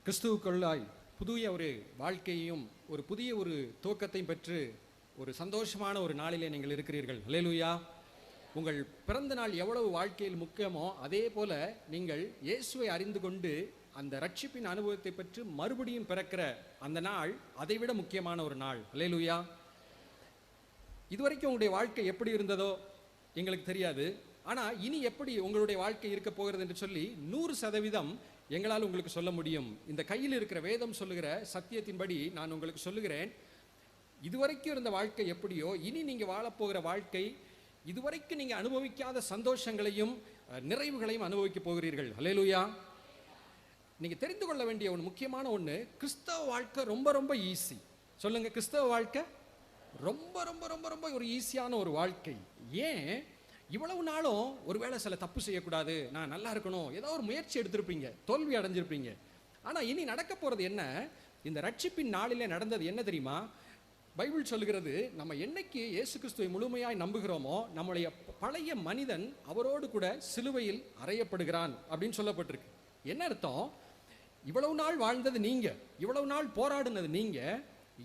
கிறிஸ்துவுக்குள்ளாய் புதிய ஒரு வாழ்க்கையையும் ஒரு புதிய ஒரு துவக்கத்தையும் பெற்று ஒரு சந்தோஷமான ஒரு நாளிலே நீங்கள் இருக்கிறீர்கள். அல்லேலூயா. உங்கள் பிறந்த நாள் எவ்வளவு வாழ்க்கையில் முக்கியமோ அதே போல நீங்கள் இயேசுவை அறிந்து கொண்டு அந்த ரட்சிப்பின் அனுபவத்தை பெற்று மறுபடியும் பிறக்கிற அந்த நாள் அதைவிட முக்கியமான ஒரு நாள். அல்லேலூயா. இதுவரைக்கும் உங்களுடைய வாழ்க்கை எப்படி இருந்ததோ எங்களுக்கு தெரியாது. ஆனால் இனி எப்படி உங்களுடைய வாழ்க்கை இருக்க போகிறது என்று சொல்லி 100% எங்களால் உங்களுக்கு சொல்ல முடியும். இந்த கையில் இருக்கிற வேதம் சொல்லுகிற சத்தியத்தின்படி நான் உங்களுக்கு சொல்லுகிறேன், இதுவரைக்கும் இருந்த வாழ்க்கை எப்படியோ இனி நீங்கள் வாழப்போகிற வாழ்க்கை இதுவரைக்கும் நீங்கள் அனுபவிக்காத சந்தோஷங்களையும் நிறைவுகளையும் அனுபவிக்க போகிறீர்கள். அல்லேலூயா. நீங்கள் தெரிந்து கொள்ள வேண்டிய ஒரு முக்கியமான ஒன்று, கிறிஸ்தவ வாழ்க்கை ரொம்ப ரொம்ப ஈஸி. சொல்லுங்கள், கிறிஸ்தவ வாழ்க்கை ரொம்ப ரொம்ப ரொம்ப ரொம்ப ஒரு ஈஸியான ஒரு வாழ்க்கை. ஏன்? இவ்வளவு நாளும் ஒருவேளை சில தப்பு செய்யக்கூடாது, நான் நல்லா இருக்கணும், ஏதோ ஒரு முயற்சி எடுத்திருப்பீங்க, தோல்வி அடைஞ்சிருப்பீங்க. ஆனால் இனி நடக்க போகிறது என்ன? இந்த ரட்சிப்பின் நாளிலே நடந்தது என்ன தெரியுமா? பைபிள் சொல்லுகிறது, நம்ம என்னைக்கு இயேசு கிறிஸ்துவை முழுமையாய் நம்புகிறோமோ நம்முடைய பழைய மனிதன் அவரோடு கூட சிலுவையில் அறையப்படுகிறான் அப்படின்னு சொல்லப்பட்டிருக்கு. என்ன அர்த்தம்? இவ்வளவு நாள் வாழ்ந்தது நீங்க, இவ்வளவு நாள் போராடினது நீங்க,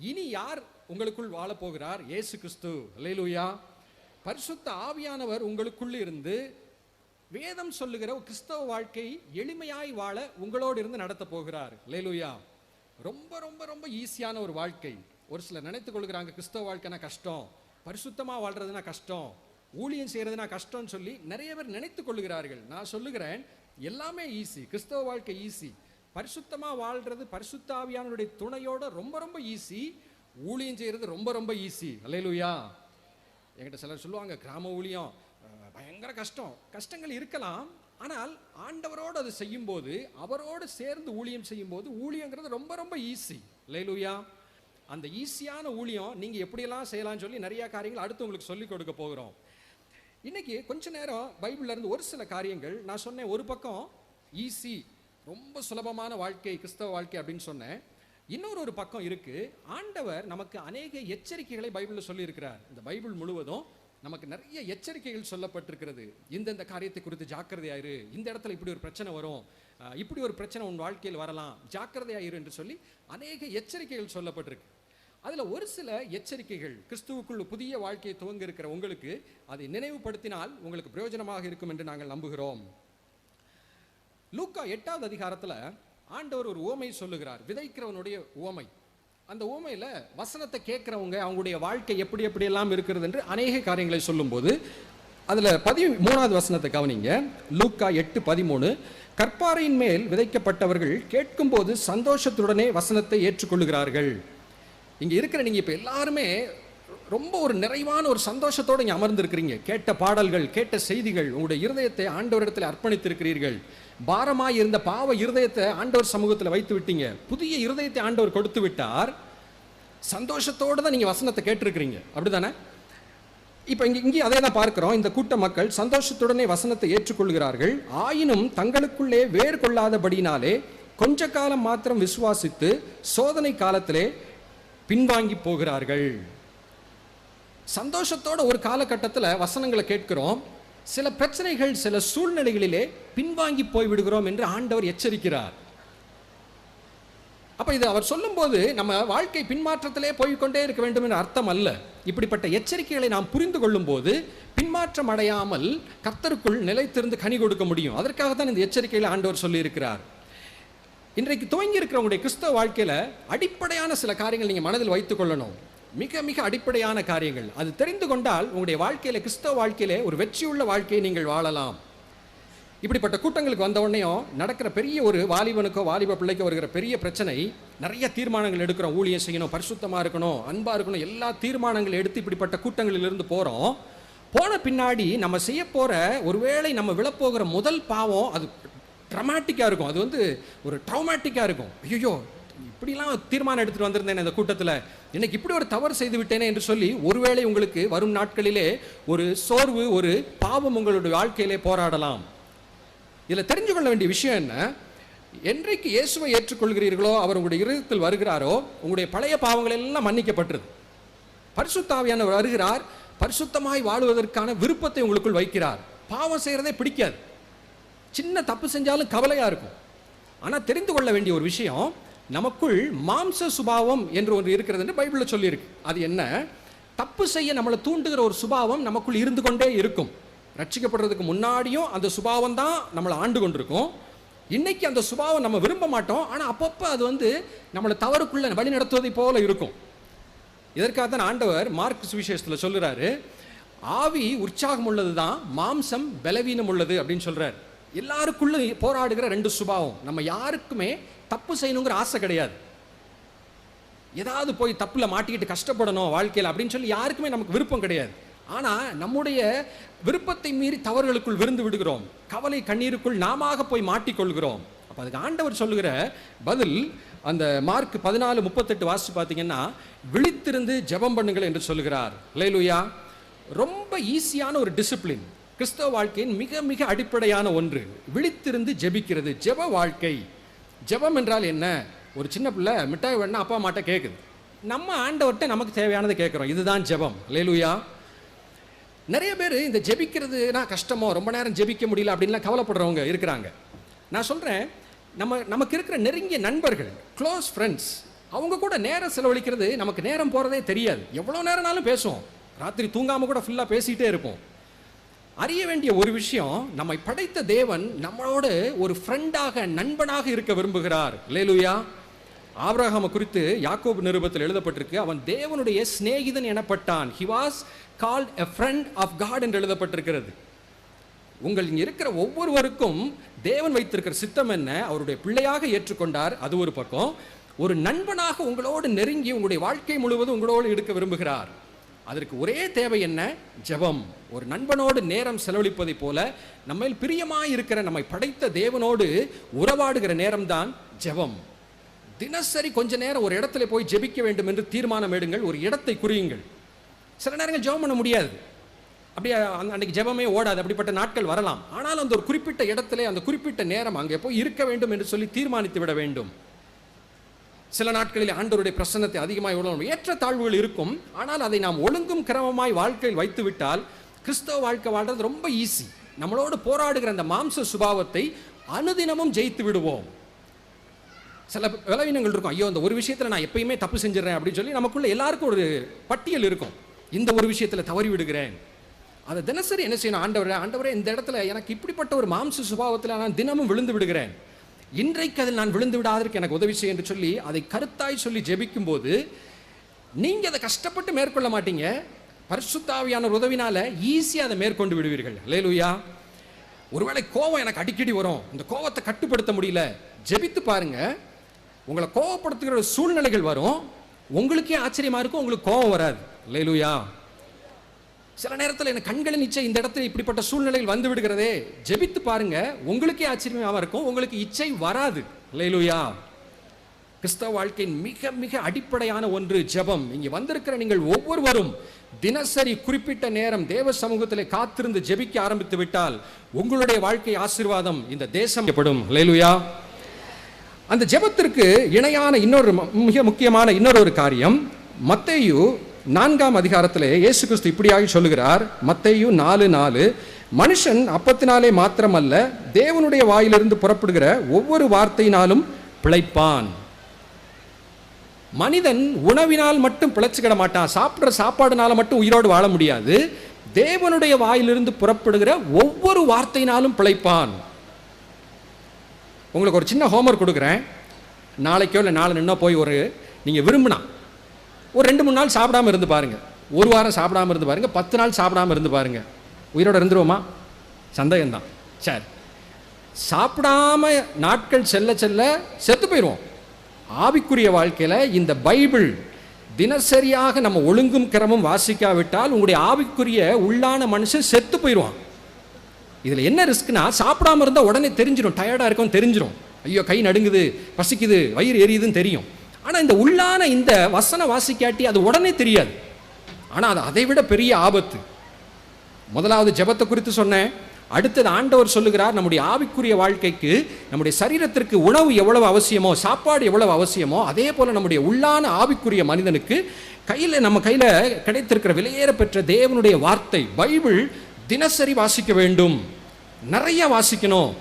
இனி யார் உங்களுக்குள் வாழ போகிறார்? இயேசு கிறிஸ்து. அல்லேலூயா. பரிசுத்த ஆவியானவர் உங்களுக்குள் இருந்து வேதம் சொல்லுகிற கிறிஸ்தவ வாழ்க்கை எளிமையாய் வாழ உங்களோடு இருந்து நடத்த போகிறார். அல்லேலூயா. ரொம்ப ரொம்ப ரொம்ப ஈஸியான ஒரு வாழ்க்கை. ஒரு சிலர் நினைத்துக் கொள்கிறாங்க, கிறிஸ்தவ வாழ்க்கைனா கஷ்டம், பரிசுத்தமாக வாழ்றதுனா கஷ்டம், ஊழியம் செய்யறதுனா கஷ்டம்னு சொல்லி நிறைய பேர் நினைத்துக் கொள்கிறார்கள். நான் சொல்லுகிறேன், எல்லாமே ஈஸி. கிறிஸ்தவ வாழ்க்கை ஈஸி. பரிசுத்தமாக வாழ்றது பரிசுத்த ஆவியானவருடைய துணையோட ரொம்ப ரொம்ப ஈஸி. ஊழியம் செய்யறது ரொம்ப ரொம்ப ஈஸி. அல்லேலூயா. என்கிட்ட சிலர் சொல்லுவாங்க, கிராம ஊழியம் பயங்கர கஷ்டம். கஷ்டங்கள் இருக்கலாம், ஆனால் ஆண்டவரோடு அது செய்யும்போது, அவரோடு சேர்ந்து ஊழியம் செய்யும்போது ஊழியங்கிறது ரொம்ப ரொம்ப ஈஸி. அல்லேலூயா. அந்த ஈஸியான ஊழியம் நீங்கள் எப்படியெல்லாம் செய்யலாம்னு சொல்லி நிறைய காரியங்கள் அடுத்து உங்களுக்கு சொல்லிக் கொடுக்க போகிறோம். இன்னைக்கு கொஞ்ச நேரம் பைபிள்ல இருந்து ஒரு சில காரியங்கள் நான் சொன்னேன். ஒரு பக்கம் ஈஸி, ரொம்ப சுலபமான வாழ்க்கை கிறிஸ்தவ வாழ்க்கை அப்படின்னு சொன்னேன். இன்னொரு பக்கம் இருக்கு, ஆண்டவர் நமக்கு அநேக எச்சரிக்கைகளை பைபிளில் சொல்லி இருக்கிறார். இந்த பைபிள் முழுவதும் நமக்கு நிறைய எச்சரிக்கைகள் சொல்லப்பட்டிருக்கிறது. இந்த காரியத்தை குறித்து ஜாக்கிரதையாயிரு, இந்த இடத்துல இப்படி ஒரு பிரச்சனை வரும், இப்படி ஒரு பிரச்சனை உன் வாழ்க்கையில் வரலாம், ஜாக்கிரதையாயிரு என்று சொல்லி அநேக எச்சரிக்கைகள் சொல்லப்பட்டிருக்கு. அதில் ஒரு சில எச்சரிக்கைகள் கிறிஸ்துவுக்குள் புதிய வாழ்க்கையை துவங்க இருக்கிற உங்களுக்கு அதை நினைவுபடுத்தினால் உங்களுக்கு பிரயோஜனமாக இருக்கும் என்று நாங்கள் நம்புகிறோம். லூக்கா 8வது அதிகாரத்தில் ஆண்டவர் ஒரு உவமை சொல்லுகிறார், விதைக்கிறவனுடைய உவமை. அந்த உவமையில் வசனத்தை கேட்கிறவங்க அவங்களுடைய வாழ்க்கை எப்படி எப்படியெல்லாம் இருக்கிறது என்று அநேக காரியங்களை சொல்லும்போது அதில் 13வது வசனத்தை கவனிங்க. லூக்கா 8:13, கற்பாறையின் மேல் விதைக்கப்பட்டவர்கள் கேட்கும்போது சந்தோஷத்துடனே வசனத்தை ஏற்றுக்கொள்ளுகிறார்கள். இங்கே இருக்கிற நீங்கள் இப்போ எல்லாருமே ரொம்ப ஒரு நிறைவான ஒரு சந்தோஷத்தோடு இங்கே அமர்ந்திருக்கிறீங்க. கேட்ட பாடல்கள், கேட்ட செய்திகள், உங்களுடைய இருதயத்தை ஆண்டவரிடத்தில் அர்ப்பணித்திருக்கிறீர்கள். பாரமாய் இருந்த பாவ இருதயத்தை ஆண்டவர் சமூகத்தில் வைத்து விட்டீங்க. புதிய இருதயத்தை ஆண்டவர் கொடுத்து விட்டார். சந்தோஷத்தோடு தான் நீங்கள் வசனத்தை கேட்டிருக்கிறீங்க, அப்படிதானே? இப்போ இங்கே அதே தான் பார்க்கிறோம். இந்த கூட்ட மக்கள் சந்தோஷத்துடனே வசனத்தை ஏற்றுக்கொள்கிறார்கள். ஆயினும் தங்களுக்குள்ளே வேறு கொள்ளாதபடினாலே கொஞ்ச காலம் மாத்திரம் விசுவாசித்து சோதனை காலத்திலே பின்வாங்கி போகிறார்கள். சந்தோஷத்தோட ஒரு காலகட்டத்தில் வசனங்களை கேட்கிறோம், சில பிரச்சனைகள் சில சூழ்நிலைகளிலே பின்வாங்கி போய்விடுகிறோம் என்று ஆண்டவர் எச்சரிக்கிறார். அப்ப இது அவர் சொல்லும்போது நம்ம வாழ்க்கை பின்மாற்றத்திலே போய்கொண்டே இருக்க வேண்டும் என்ற அர்த்தம் அல்ல. இப்படிப்பட்ட எச்சரிக்கைகளை நாம் புரிந்து கொள்ளும் போது பின்மாற்றம் அடையாமல் கர்த்தருக்குள் நிலைத்திருந்து கனி கொடுக்க முடியும். அதற்காக தான் இந்த எச்சரிக்கைகளை ஆண்டவர் சொல்லி இருக்கிறார். இன்றைக்கு துவங்கி இருக்கிறவங்களுடைய கிறிஸ்தவ வாழ்க்கையில அடிப்படையான சில காரியங்கள் நீங்க மனதில் வைத்துக் கொள்ளணும். மிக மிக அடிப்படையான காரியங்கள். அது தெரிந்து கொண்டால் உங்களுடைய வாழ்க்கையில, கிறிஸ்தவ வாழ்க்கையில ஒரு வெற்றியுள்ள வாழ்க்கையை நீங்கள் வாழலாம். இப்படிப்பட்ட கூட்டங்களுக்கு வந்த உடனேயும் நடக்கிற பெரிய ஒரு வாலிபனுக்கோ வாலிப பிள்ளைக்கோ வருகிற பெரிய பிரச்சனை, நிறைய தீர்மானங்கள் எடுக்கிறோம். ஊழியம் செய்யணும், பரிசுத்தமா இருக்கணும், அன்பா இருக்கணும், எல்லா தீர்மானங்கள் எடுத்து இப்படிப்பட்ட கூட்டங்களிலிருந்து போறோம். போன பின்னாடி நம்ம செய்ய போற, ஒருவேளை நம்ம விழப்போகிற முதல் பாவம் அது ட்ரமாட்டிக்கா இருக்கும். அது ஒரு ட்ரௌமேட்டிக்கா இருக்கும். ஐயோ, இப்படிலாம் தீர்மானம் எடுத்துட்டு வந்திருந்தேன் இந்த கூட்டத்தில், இன்னைக்கு இப்படி ஒரு தவறு செய்து விட்டேனே என்று சொல்லி ஒருவேளை உங்களுக்கு வரும் நாட்களிலே ஒரு சோர்வு, ஒரு பாவம் உங்களுடைய வாழ்க்கையிலே போராடலாம். இதில் தெரிஞ்சு கொள்ள வேண்டிய விஷயம் என்ன? என்றைக்கு இயேசுவை ஏற்றுக்கொள்கிறீர்களோ, அவர் உங்களுடைய இருதயத்தில் வருகிறாரோ, உங்களுடைய பழைய பாவங்கள் எல்லாம் மன்னிக்கப்பட்டிருது. பரிசுத்த ஆவியானவர் வருகிறார், பரிசுத்தமாய் வாழுவதற்கான விருப்பத்தை உங்களுக்குள் வைக்கிறார். பாவம் செய்யறதே பிடிக்காது. சின்ன தப்பு செஞ்சாலும் கவலையா இருக்கும். ஆனால் தெரிந்து கொள்ள வேண்டிய ஒரு விஷயம், நமக்குள் மாம்ச சுபாவம் என்று ஒன்று இருக்கிறது என்று பைபிளில் சொல்லியிருக்கு. அது என்ன? தப்பு செய்ய நம்மளை தூண்டுகிற ஒரு சுபாவம் நமக்குள் இருந்து கொண்டே இருக்கும். ரட்சிக்கப்படுறதுக்கு முன்னாடியும் அந்த சுபாவம் தான் நம்மளை ஆண்டு கொண்டிருக்கும். இன்னைக்கு அந்த சுபாவம் நம்ம விரும்ப மாட்டோம், ஆனால் அப்பப்போ அது நம்மளை தவறுக்குள்ள வழி நடத்துவதை போல இருக்கும். இதற்காக தான் ஆண்டவர் மார்க் சுவிசேஷத்தில் சொல்லுறாரு, ஆவி உற்சாகம் உள்ளது தான், மாம்சம் பலவீனம் உள்ளது அப்படின்னு சொல்றாரு. எல்லாருக்குள்ள போராடுகிற ரெண்டு சுபாவம். நம்ம யாருக்குமே தப்பு செய்யணுங்கிற ஆசை கிடையாது. ஏதாவது போய் தப்புல மாட்டிக்கிட்டு கஷ்டப்படணும் வாழ்க்கையில் அப்படின்னு சொல்லி யாருக்குமே நமக்கு விருப்பம் கிடையாது. ஆனால் நம்முடைய விருப்பத்தை மீறி தவறுகளுக்குள் விருந்து விடுகிறோம். கவலை கண்ணீருக்குள் நாம போய் மாட்டிக்கொள்கிறோம். அப்போ அதுக்கு ஆண்டவர் சொல்லுகிற பதில் அந்த மார்க் 14:38 வாசிச்சு பார்த்தீங்கன்னா, விழித்திருந்து ஜெபம் பண்ணுங்கள் என்று சொல்லுகிறார். அல்லேலூயா. ரொம்ப ஈஸியான ஒரு டிசிப்ளின், கிறிஸ்தவ வாழ்க்கையின் மிக மிக அடிப்படையான ஒன்று, விழித்திருந்து ஜெபிக்கிறது. ஜெப வாழ்க்கை. ஜெபம் என்றால் என்ன? ஒரு சின்ன பிள்ளை மிட்டாய் வேணா அப்பா அம்மாட்ட கேட்குது, நம்ம ஆண்டவர்கிட்ட நமக்கு தேவையானதை கேட்குறோம். இதுதான் ஜெபம். அல்லேலூயா. நிறைய பேர் இந்த ஜெபிக்கிறதுனா கஷ்டமோ, ரொம்ப நேரம் ஜெபிக்க முடியல அப்படின்லாம் கவலைப்படுறவங்க இருக்கிறாங்க. நான் சொல்கிறேன், நமக்கு இருக்கிற நெருங்கிய நண்பர்கள், க்ளோஸ் ஃப்ரெண்ட்ஸ், அவங்க கூட நேரம் செலவழிக்கிறது நமக்கு நேரம் போகிறதே தெரியாது. எவ்வளோ நேரம்னாலும் பேசுவோம், ராத்திரி தூங்காமல் கூட ஃபுல்லாக பேசிகிட்டே இருப்போம். அறிய வேண்டிய ஒரு விஷயம், நம்மை படைத்த தேவன் நம்மளோட ஒரு ஃப்ரெண்டாக, நண்பனாக இருக்க விரும்புகிறார். அல்லேலூயா. ஆபிரகாமை குறித்து யாக்கோபு நிருபத்தில் எழுதப்பட்டிருக்கு, அவன் தேவனுடைய சிநேகிதன் எனப்பட்டான். He was called a friend of God என்று எழுதப்பட்டிருக்கிறது. உங்கள் இங்கே இருக்கிற ஒவ்வொருவருக்கும் தேவன் வைத்திருக்கிற சித்தம் என்ன? அவருடைய பிள்ளையாக ஏற்றுக்கொண்டார். அது ஒரு பக்கம். ஒரு நண்பனாக உங்களோடு நெருங்கி உங்களுடைய வாழ்க்கை முழுவதும் உங்களோடு இருக்க விரும்புகிறார். அதற்கு ஒரே தேவை என்ன? ஜெபம். ஒரு நண்பனோடு நேரம் செலவழிப்பதை போல நம்மையில் பிரியமாய் இருக்கிற, நம்மை படைத்த தேவனோடு உறவாடுகிற நேரம்தான் ஜெபம். தினசரி கொஞ்ச நேரம் ஒரு இடத்துல போய் ஜெபிக்க வேண்டும் என்று தீர்மானம் எடுங்கள். ஒரு இடத்தை குறியுங்கள். சில நேரங்கள் ஜெபம் பண்ண முடியாது, அப்படியே அன்றைக்கு ஜெபமே ஓடாது, அப்படிப்பட்ட நாட்கள் வரலாம். ஆனால் அந்த ஒரு குறிப்பிட்ட இடத்துல, அந்த குறிப்பிட்ட நேரம் அங்கே போய் இருக்க வேண்டும் என்று சொல்லி தீர்மானித்து விட வேண்டும். சில நாட்களில் ஆண்டவருடைய பிரசன்னத்தை அதிகமாக உணரும். ஏற்ற தாழ்வுகள் இருக்கும், ஆனால் அதை நாம் ஒழுங்கும் கிரமமாய் வாழ்க்கையில் வைத்து விட்டால் கிறிஸ்தவ வாழ்க்கை வாழ்றது ரொம்ப ஈஸி. நம்மளோடு போராடுகிற அந்த மாம்ச சுபாவத்தை அனுதினமும் ஜெயித்து விடுவோம். சில விளைவினங்கள் இருக்கும், ஐயோ இந்த ஒரு விஷயத்தில் நான் எப்பயுமே தப்பு செஞ்சிடறேன் அப்படின்னு சொல்லி நமக்குள்ள எல்லாருக்கும் ஒரு பட்டியல் இருக்கும். இந்த ஒரு விஷயத்தில் தவறி விடுகிறேன், அதை தினசரி என்ன செய்யணும்? ஆண்டவரே இந்த இடத்துல எனக்கு இப்படிப்பட்ட ஒரு மாம்ச சுபாவத்தில் நான் தினமும் விழுந்து விடுகிறேன், இன்றைக்கு அதில் நான் விழுந்து விடாதற்கு எனக்கு உதவி செய்ய என்று சொல்லி அதை கருத்தாய் சொல்லி ஜெபிக்கும் போது நீங்கள் அதை கஷ்டப்பட்டு மேற்கொள்ள மாட்டீங்க. பரிசுத்த ஆவியானவர் உதவினால ஈஸியாக அதை மேற்கொண்டு விடுவீர்கள். அல்லேலூயா. ஒருவேளை கோபம் எனக்கு அடிக்கடி வரும், இந்த கோபத்தை கட்டுப்படுத்த முடியல, ஜெபித்து பாருங்க, உங்களை கோபப்படுத்துகிற சூழ்நிலைகள் வரும். உங்களுக்கே ஆச்சரியமா இருக்கும், உங்களுக்கு கோபம் வராது. அல்லேலூயா. சில நேரத்தில் எனக்கு கண்களின் இச்சை இந்த இடத்துல இப்படிப்பட்ட சூழ்நிலையில் வந்து விடுகிறதே, ஜெபித்து பாருங்க, உங்களுக்கே ஆச்சரியமாக இருக்கும், உங்களுக்கு இச்சை வராது. அல்லேலூயா. கிறிஸ்தவ வாழ்க்கையின் மிக மிக அடிப்படையான ஒன்று ஜெபம். இங்கே வந்திருக்கிற நீங்கள் ஒவ்வொருவரும் தினசரி குறிப்பிட்ட நேரம் தேவ சமூகத்தில் காத்திருந்து ஜெபிக்க ஆரம்பித்து விட்டால் உங்களுடைய வாழ்க்கை ஆசீர்வாதம் இந்த தேசம் ஏற்படும். அல்லேலூயா. அந்த ஜெபத்திற்கு இணையான இன்னொரு மிக முக்கியமான இன்னொரு காரியம், மத்தேயு 4ஆம் அதிகாரத்திலே இயேசு கிறிஸ்து இப்படியாக சொல்லுகிறார். மத்தேயு 4:4, மனுஷன் அப்பத்தினாலே மாத்திரமல்ல தேவனுடைய வாயிலிருந்து புறப்படுகிற ஒவ்வொரு வார்த்தையினாலும் பிழைப்பான். மனிதன் உணவினால் மட்டும் பிழைச்சுக்கிட மாட்டான், சாப்பிட்ற சாப்பாடுனால மட்டும் உயிரோடு வாழ முடியாது. தேவனுடைய வாயிலிருந்து புறப்படுகிற ஒவ்வொரு வார்த்தையினாலும் பிழைப்பான். உங்களுக்கு ஒரு சின்ன ஹோம்ஒர்க் கொடுக்குறேன். நாளைக்கோ இல்லை நாளை நின்னோ போய் நீங்கள் விரும்பினா ஒரு 2-3 நாள் சாப்பிடாமல் இருந்து பாருங்க, ஒரு வாரம் சாப்பிடாமல் இருந்து பாருங்க, 10 நாள் சாப்பிடாமல் இருந்து பாருங்க, உயிரோடு இருந்துருவோமா? சந்தேகம்தான். சரி, சாப்பிடாம நாட்கள் செல்ல செல்ல செத்து போயிடுவோம். ஆவிக்குரிய வாழ்க்கையில் இந்த பைபிள் தினசரியாக நம்ம ஒழுங்கும் கிரமும் வாசிக்காவிட்டால் உங்களுடைய ஆவிக்குரிய உள்ளான மனுஷன் செத்து போயிடுவான். இதில் என்ன ரிஸ்க்னா, சாப்பிடாம இருந்தால் உடனே தெரிஞ்சிடும், டயர்டாக இருக்கும் தெரிஞ்சிடும், ஐயோ கை நடுங்குது, பசிக்குது, வயிறு எரியுதுன்னு தெரியும். ஆனால் இந்த உள்ளான இந்த வசன வாசிக்காட்டி அது உடனே தெரியாது. ஆனால் அது அதை விட பெரிய ஆபத்து. முதலாவது ஜெபத்தை குறித்து சொன்னேன். அடுத்தது ஆண்டவர் சொல்லுகிறார், நம்முடைய ஆவிக்குரிய வாழ்க்கைக்கு, நம்முடைய சரீரத்திற்கு உணவு எவ்வளவு அவசியமோ, சாப்பாடு எவ்வளவு அவசியமோ, அதே போல் நம்முடைய உள்ளான ஆவிக்குரிய மனிதனுக்கு நம்ம கையில் கிடைத்திருக்கிற விலையேற பெற்ற தேவனுடைய வார்த்தை பைபிள் தினசரி வாசிக்க வேண்டும். நிறைய வாசிக்கணும்,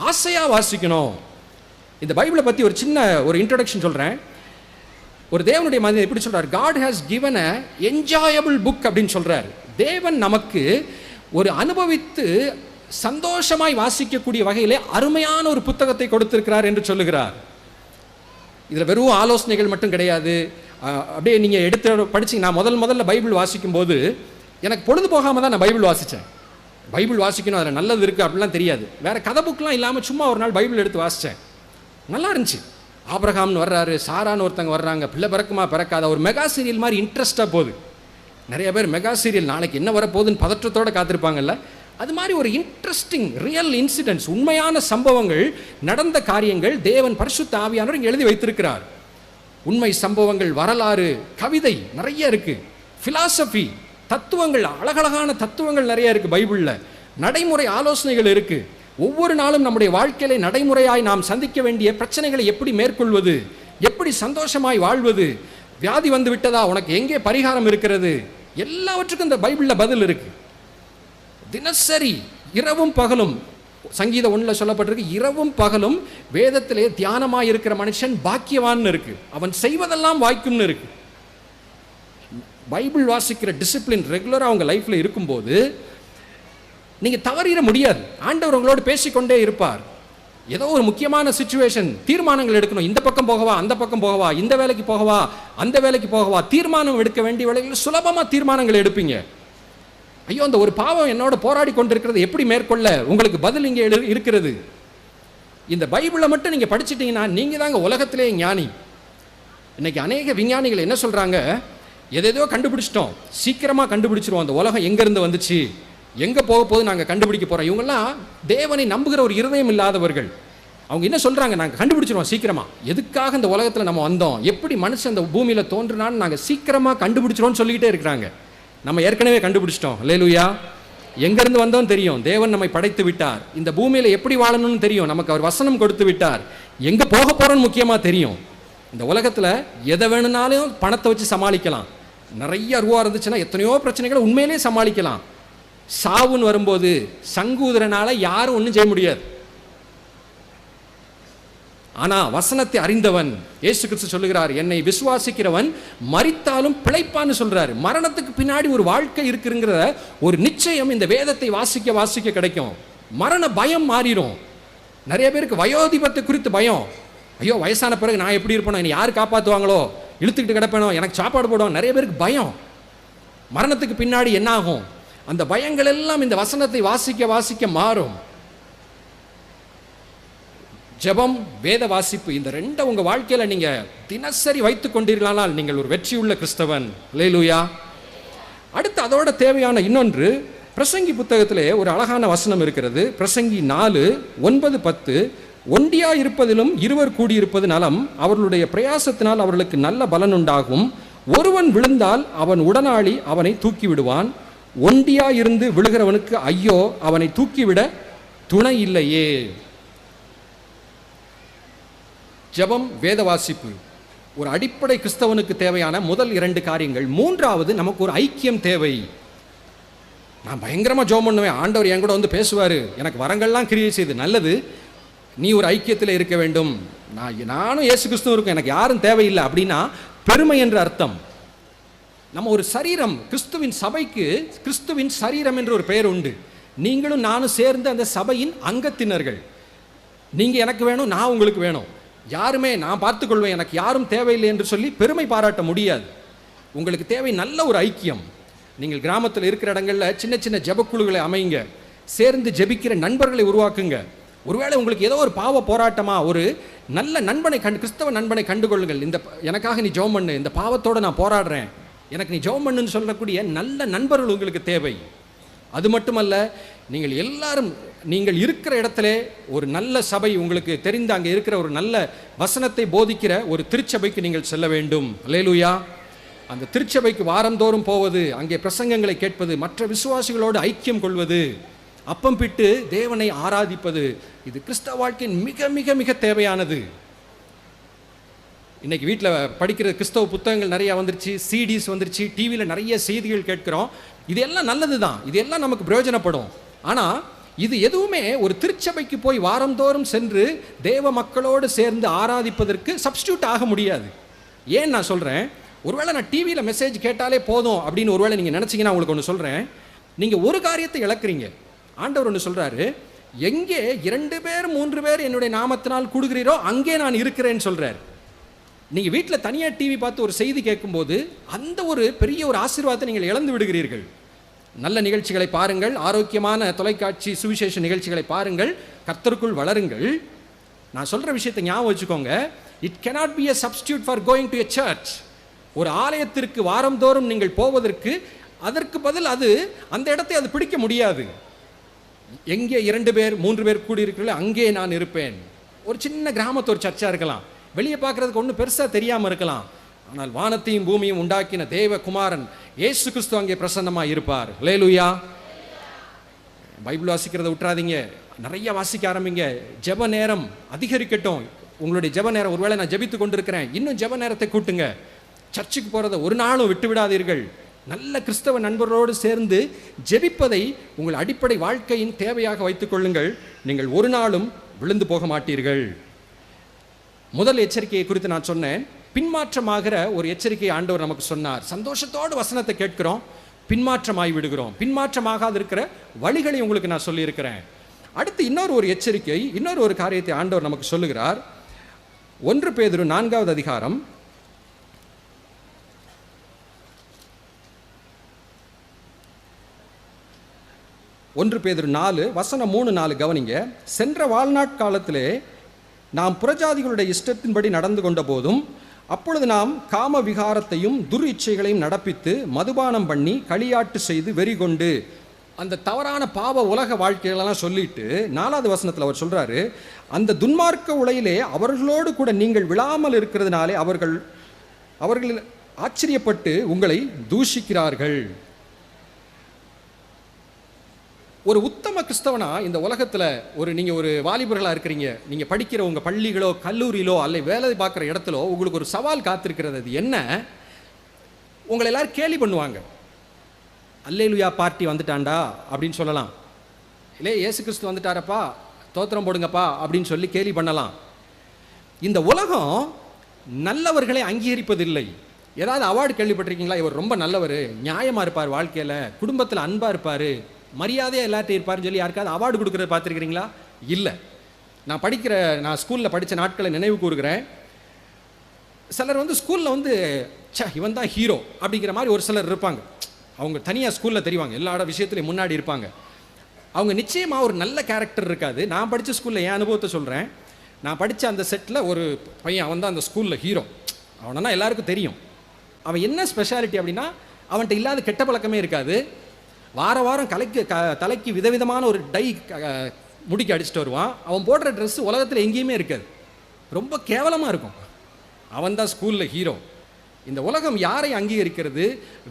ஆசையாக வாசிக்கணும். இந்த பைபிளை பற்றி ஒரு சின்ன ஒரு இன்ட்ரடக்ஷன் சொல்கிறேன். ஒரு தேவனுடைய மனிதன் எப்படி சொல்றார்? God has given a enjoyable book அப்படின்னு சொல்றார். தேவன் நமக்கு ஒரு அனுபவித்து சந்தோஷமாய் வாசிக்கக்கூடிய வகையிலே அருமையான ஒரு புத்தகத்தை கொடுத்திருக்கிறார் என்று சொல்லுகிறார். இதில் வெறும் ஆலோசனைகள் மட்டும் கிடையாது. அப்படியே நீங்கள் எடுத்து படிச்சு, நான் முதல்ல பைபிள் வாசிக்கும் போது எனக்கு பொழுது போகாமல் தான் நான் பைபிள் வாசித்தேன். பைபிள் வாசிக்கணும், அதில் நல்லது இருக்குது அப்படிலாம் தெரியாது. வேறு கதை புக்கெலாம் இல்லாமல் சும்மா ஒரு நாள் பைபிள் எடுத்து வாசித்தேன். நல்லா இருந்துச்சு. ஆபிரகாம்னு வர்றாரு, சாரான்னு ஒருத்தங்க வர்றாங்க, பிள்ளை பிறக்குமா பிறக்காத, ஒரு மெகா சீரியல் மாதிரி இன்ட்ரெஸ்ட்டாக போகுது. நிறைய பேர் மெகா சீரியல் நாளைக்கு என்ன வரப்போகுதுன்னு பதற்றத்தோடு காத்திருப்பாங்கல்ல, அது மாதிரி ஒரு இன்ட்ரெஸ்டிங் ரியல் இன்சிடென்ட்ஸ், உண்மையான சம்பவங்கள், நடந்த காரியங்கள் தேவன் பரிசுத்த ஆவியானவர் இங்கே எழுதி வைத்திருக்கிறார். உண்மை சம்பவங்கள், வரலாறு, கவிதை நிறைய இருக்குது. ஃபிலாசபி, தத்துவங்கள், அழகழகான தத்துவங்கள் நிறைய இருக்குது பைபிளில். நடைமுறை ஆலோசனைகள் இருக்குது. ஒவ்வொரு நாளும் நம்முடைய வாழ்க்கையிலே நடைமுறையாய் நாம் சந்திக்க வேண்டிய பிரச்சனைகளை எப்படி மேற்கொள்வது, எப்படி சந்தோஷமாய் வாழ்வது, வியாதி வந்து விட்டதா, உனக்கு எங்கே பரிகாரம் இருக்கிறது, எல்லாவற்றுக்கும் இந்த பைபிளில் பதில் இருக்கு. தினசரி இரவும் பகலும், சங்கீத 1 சொல்லப்பட்டிருக்கு, இரவும் பகலும் வேதத்திலே தியானமாய் இருக்கிற மனுஷன் பாக்கியவான்னு இருக்கு, அவன் செய்வதெல்லாம் வாய்க்கும்னு இருக்கு. பைபிள் வாசிக்கிற டிசிப்ளின் ரெகுலராக அவங்க லைஃப்ல இருக்கும்போது நீங்க தவறிட முடியாது. ஆண்டவர் உங்களோடு பேசிக்கொண்டே இருப்பார். ஏதோ ஒரு முக்கியமான சிச்சுவேஷன், தீர்மானங்கள் எடுக்கணும். இந்த பக்கம் போகவா, அந்த பக்கம் போகவா, இந்த வேலைக்கு போகவா, அந்த வேலைக்கு போகவா, தீர்மானம் எடுக்க வேண்டிய வேலைகளில் சுலபமாக தீர்மானங்கள் எடுப்பீங்க. ஐயோ, அந்த ஒரு பாவம் என்னோட போராடி கொண்டிருக்கிறது, எப்படி மேற்கொள்ள, உங்களுக்கு பதில் இங்கே இருக்கிறது. இந்த பைபிளை மட்டும் நீங்கள் படிச்சிட்டீங்கன்னா நீங்கள் தாங்க உலகத்திலே ஞானி. இன்னைக்கு அநேக விஞ்ஞானிகள் என்ன சொல்கிறாங்க, எதேதோ கண்டுபிடிச்சிட்டோம், சீக்கிரமாக கண்டுபிடிச்சிருவோம், அந்த உலகம் எங்கேருந்து வந்துச்சு, எங்கே போக போது நாங்கள் கண்டுபிடிக்க போகிறோம். இவங்கெல்லாம் தேவனை நம்புகிற ஒரு இருதயம் இல்லாதவர்கள். அவங்க என்ன சொல்கிறாங்க, நாங்கள் கண்டுபிடிச்சிருவோம் சீக்கிரமாக, எதுக்காக இந்த உலகத்தில் நம்ம வந்தோம், எப்படி மனுஷன் இந்த பூமியில் தோன்றுனான்னு நாங்கள் சீக்கிரமாக கண்டுபிடிச்சிருவோம்னு சொல்லிக்கிட்டே இருக்கிறாங்க. நம்ம ஏற்கனவே கண்டுபிடிச்சிட்டோம். அல்லேலூயா. எங்கேருந்து வந்தோம் தெரியும், தேவன் நம்மை படைத்து விட்டார். இந்த பூமியில் எப்படி வாழணும்னு தெரியும், நமக்கு அவர் வசனம் கொடுத்து விட்டார். எங்கே போக போகிறோன்னு முக்கியமாக தெரியும். இந்த உலகத்தில் எதை வேணும்னாலும் பணத்தை வச்சு சமாளிக்கலாம். நிறைய ரூபா இருந்துச்சுன்னா எத்தனையோ பிரச்சனைகளை உண்மையிலே சமாளிக்கலாம். சாவுன்னு வரும்போது சங்கூதரனால யாரும் ஒன்றும் செய்ய முடியாது. ஆனா வசனத்தை அறிந்தவன், இயேசு கிறிஸ்து சொல்லுகிறார், என்னை விசுவாசிக்கிறவன் மரித்தாலும் பிழைப்பான்னு சொல்றாரு. மரணத்துக்கு பின்னாடி ஒரு வாழ்க்கை இருக்குங்கிற ஒரு நிச்சயம் இந்த வேதத்தை வாசிக்க வாசிக்க கிடைக்கும். மரண பயம் மாறிடும். நிறைய பேருக்கு வயோதிபத்தை குறித்து பயம். ஐயோ, வயசான பிறகு நான் எப்படி இருப்பேனோ, என்னை யார் காப்பாற்றுவாங்களோ, இழுத்துக்கிட்டு கிடப்பேனோ, எனக்கு சாப்பாடு போடுவோம். நிறைய பேருக்கு பயம். மரணத்துக்கு பின்னாடி என்ன ஆகும், அந்த பயங்கள் எல்லாம் இந்த வசனத்தை வாசிக்க வாசிக்க மாறும். ஜெபம், வேத வாசிப்பு, இந்த ரெண்டை உங்க வாழ்க்கையில நீங்க தினசரி வைத்துக் கொண்டீர்களானால் நீங்கள் ஒரு வெற்றியுள்ள கிறிஸ்தவன். அல்லேலூயா. அடுத்து அதோட தேவையான இன்னொன்று, பிரசங்கி புத்தகத்திலே ஒரு அழகான வசனம் இருக்கிறது. பிரசங்கி 4:9-10. ஒண்டியா இருப்பதிலும் இருவர் கூடியிருப்பது நலம், அவர்களுடைய பிரயாசத்தினால் அவர்களுக்கு நல்ல பலன் உண்டாகும். ஒருவன் விழுந்தால் அவன் உடனாளி அவனை தூக்கி விடுவான், ஒண்டியா இருந்து விழுகிறவனுக்கு ஐயோ, அவனை தூக்கிவிட துணை இல்லையே. ஜெபம், வேத வாசிப்பு ஒரு அடிப்படை கிறிஸ்தவனுக்கு தேவையான முதல் 2 காரியங்கள். மூன்றாவது, நமக்கு ஒரு ஐக்கியம் தேவை. நான் பயங்கரமாக ஜெபம் பண்ணுவேன், ஆண்டவர் என் கூட வந்து பேசுவார், எனக்கு வரங்கள்லாம் கிரியை செய்து, நல்லது. நீ ஒரு ஐக்கியத்தில் இருக்க வேண்டும். நானும் இயேசு கிறிஸ்துவும் இருக்கும், எனக்கு யாரும் தேவையில்லை அப்படின்னா பெருமை என்ற அர்த்தம். நம்ம ஒரு சரீரம், கிறிஸ்துவின் சபைக்கு கிறிஸ்துவின் சரீரம் என்று ஒரு பெயர் உண்டு. நீங்களும் நானும் சேர்ந்து அந்த சபையின் அங்கத்தினர்கள். நீங்கள் எனக்கு வேணும், நான் உங்களுக்கு வேணும். யாருமே நான் பார்த்துக்கொள்வேன், எனக்கு யாரும் தேவையில்லை என்று சொல்லி பெருமை பாராட்ட முடியாது. உங்களுக்கு தேவை நல்ல ஒரு ஐக்கியம். நீங்கள் கிராமத்தில் இருக்கிற இடங்களில் சின்ன சின்ன ஜெபக்குழுக்களை அமைங்க, சேர்ந்து ஜெபிக்கிற நண்பர்களை உருவாக்குங்க. ஒருவேளை உங்களுக்கு ஏதோ ஒரு பாவ போராட்டமா, ஒரு நல்ல நண்பனை கிறிஸ்தவ நண்பனை கண்டுகொள்ளுங்கள். இந்த எனக்காக நீ ஜெபம் பண்ணு, இந்த பாவத்தோடு நான் போராடுறேன், எனக்கு நீ ஜெபம் பண்ணுன்னு சொல்லக்கூடிய நல்ல நண்பர்கள் உங்களுக்கு தேவை. அது மட்டுமல்ல, நீங்கள் எல்லாரும் நீங்கள் இருக்கிற இடத்துல ஒரு நல்ல சபை உங்களுக்கு தெரிந்த, அங்கே இருக்கிற ஒரு நல்ல வசனத்தை போதிக்கிற ஒரு திருச்சபைக்கு நீங்கள் செல்ல வேண்டும். அல்லேலூயா. அந்த திருச்சபைக்கு வாரந்தோறும் போவது, அங்கே பிரசங்கங்களை கேட்பது, மற்ற விசுவாசிகளோடு ஐக்கியம் கொள்வது, அப்பம் பிட்டு தேவனை ஆராதிப்பது, இது கிறிஸ்தவ வாழ்க்கையின் மிக மிக மிக தேவையானது. இன்னைக்கு வீட்டில் படிக்கிற கிறிஸ்தவ புத்தகங்கள் நிறையா வந்துருச்சு, சிடிஸ் வந்துருச்சு, டிவியில் நிறைய செய்திகள் கேட்குறோம். இது எல்லாம் நல்லது தான், இது எல்லாம் நமக்கு பிரயோஜனப்படும். ஆனால் இது எதுவுமே ஒரு திருச்சபைக்கு போய் வாரந்தோறும் சென்று தேவ மக்களோடு சேர்ந்து ஆராதிப்பதற்கு சப்ஸ்டியூட் ஆக முடியாது. ஏன் நான் சொல்கிறேன், ஒருவேளை நான் டிவியில் மெசேஜ் கேட்டாலே போதும் அப்படின்னு ஒருவேளை நீங்கள் நினச்சிங்கன்னா உங்களுக்கு ஒன்று சொல்கிறேன், நீங்கள் ஒரு காரியத்தை இழக்கிறீங்க. ஆண்டவர் ஒன்று சொல்கிறாரு, எங்கே 2 பேர் 3 பேர் என்னுடைய நாமத்தினால் கூடுகிறீரோ அங்கே நான் இருக்கிறேன்னு சொல்கிறார். நீங்கள் வீட்டில் தனியாக டிவி பார்த்து ஒரு செய்தி கேட்கும்போது அந்த ஒரு பெரிய ஒரு ஆசீர்வாதத்தை நீங்கள் இழந்து விடுகிறீர்கள். நல்ல நிகழ்ச்சிகளை பாருங்கள், ஆரோக்கியமான தொலைக்காட்சி சுவிசேஷ நிகழ்ச்சிகளை பாருங்கள், கர்த்தருக்குள் வளருங்கள். நான் சொல்கிற விஷயத்தை ஞாபகம் வச்சுக்கோங்க. It cannot be a substitute for going to a church. ஒரு ஆலயத்திற்கு வாரந்தோறும் நீங்கள் போவதற்கு அதற்கு பதில் அது அந்த இடத்தை அது பிடிக்க முடியாது. எங்கே 2 பேர் 3 பேர் கூடியிருக்கிறீர்களோ அங்கே நான் இருப்பேன். ஒரு சின்ன கிராமத்து ஒரு சர்ச்சாக இருக்கலாம், வெளியே பார்க்குறதுக்கு ஒன்றும் பெருசாக தெரியாமல் இருக்கலாம், ஆனால் வானத்தையும் பூமியும் உண்டாக்கின தேவகுமாரன் இயேசு கிறிஸ்து அங்கே பிரசன்னமாக இருப்பார். ஹல்லேலூயா. பைபிள் வாசிக்கிறத விட்டுறாதீங்க, நிறைய வாசிக்க ஆரம்பிங்க. ஜெப நேரம் அதிகரிக்கட்டும். உங்களுடைய ஜெப நேரம், ஒருவேளை நான் ஜெபித்து கொண்டிருக்கிறேன், இன்னும் ஜெப நேரத்தை கூட்டுங்க. சர்ச்சுக்கு போகிறத ஒரு நாளும் விட்டு விடாதீர்கள். நல்ல கிறிஸ்தவ நண்பர்களோடு சேர்ந்து ஜெபிப்பதை உங்கள் அடிப்படை வாழ்க்கையின் தேவையாக வைத்துக் கொள்ளுங்கள். நீங்கள் ஒரு நாளும் விழுந்து போக மாட்டீர்கள். முதல் எச்சரிக்கையை குறித்து நான் சொன்னேன். பின்மாற்றமாகிற ஒரு எச்சரிக்கையை ஆண்டவர் நமக்கு சொன்னார். சந்தோஷத்தோடு வசனத்தை கேட்கிறோம், பின்மாற்றமாகி விடுகிறோம். பின்மாற்றமாகாது இருக்கிற வழிகளை உங்களுக்கு நான் சொல்லியிருக்கிறேன். அடுத்து இன்னொரு எச்சரிக்கை, இன்னொரு காரியத்தை ஆண்டவர் நமக்கு சொல்லுகிறார். 1 பேதுரு 4வது அதிகாரம் 1 பேதுரு 4 வசனம் 3-4 கவனிங்க. சென்ற வாழ்நாட்காலத்திலே நாம் புறஜாதிகளுடைய இஷ்டத்தின்படி நடந்து கொண்ட போதும் அப்பொழுது நாம் காம விகாரத்தையும் துர் இச்சைகளையும் நடப்பித்து மதுபானம் பண்ணி களியாட்டு செய்து வெறி கொண்டு, அந்த தவறான பாவ உலக வாழ்க்கைகளெல்லாம் சொல்லிட்டு 4வது வசனத்தில் அவர் சொல்கிறாரு, அந்த துன்மார்க்க உலையிலே அவர்களோடு கூட நீங்கள் விழாமல் இருக்கிறதுனாலே அவர்கள் ஆச்சரியப்பட்டு உங்களை தூஷிக்கிறார்கள். ஒரு உத்தம கிறிஸ்தவனா இந்த உலகத்தில் நீங்கள் ஒரு வாலிபர்களாக இருக்கிறீங்க, நீங்கள் படிக்கிற உங்கள் பள்ளிகளோ கல்லூரியிலோ அல்ல வேலை பார்க்குற இடத்துல உங்களுக்கு ஒரு சவால் காத்திருக்கிறது. அது என்ன? உங்களை எல்லாரும் கேலி பண்ணுவாங்க. அல்லேலூயா பார்ட்டி வந்துட்டான்டா அப்படின்னு சொல்லலாம், இல்லை இயேசு கிறிஸ்து வந்துட்டாரப்பா தோத்திரம் போடுங்கப்பா அப்படின்னு சொல்லி கேலி பண்ணலாம். இந்த உலகம் நல்லவர்களை அங்கீகரிப்பதில்லை. ஏதாவது அவார்டு கேள்விப்பட்டிருக்கீங்களா? இவர் ரொம்ப நல்லவர், நியாயமாக இருப்பார், வாழ்க்கையில் குடும்பத்தில் அன்பாக இருப்பார், மரியாதையாக எல்லாத்தையும் இருப்பார்னு சொல்லி யாருக்காவது அவார்டு கொடுக்குறத பார்த்துருக்கிறீங்களா? இல்லை. நான் ஸ்கூலில் படித்த நாட்களை நினைவு கூறுகிறேன். சிலர் ஸ்கூலில் இவன் தான் ஹீரோ அப்படிங்கிற மாதிரி ஒரு சிலர் இருப்பாங்க. அவங்க தனியாக ஸ்கூலில் தெரிவாங்க, எல்லா விஷயத்துலையும் முன்னாடி இருப்பாங்க. அவங்க நிச்சயமாக ஒரு நல்ல கேரக்டர் இருக்காது. நான் படித்த ஸ்கூலில் என் அனுபவத்தை சொல்கிறேன். நான் படித்த அந்த செட்டில் ஒரு பையன், அவன் தான் அந்த ஸ்கூலில் ஹீரோ. அவனா எல்லாருக்கும் தெரியும். அவன் என்ன ஸ்பெஷாலிட்டி அப்படின்னா, அவன்கிட்ட இல்லாத கெட்ட பழக்கமே இருக்காது. வாரம் தலைக்கு விதவிதமான ஒரு டை முடிக்க அடிச்சுட்டு வருவான். அவன் போடுற ட்ரெஸ்ஸு உலகத்தில் எங்கேயுமே இருக்காது, ரொம்ப கேவலமாக இருக்கும். அவன் தான் ஸ்கூலில் ஹீரோ. இந்த உலகம் யாரை அங்கீகரிக்கிறது?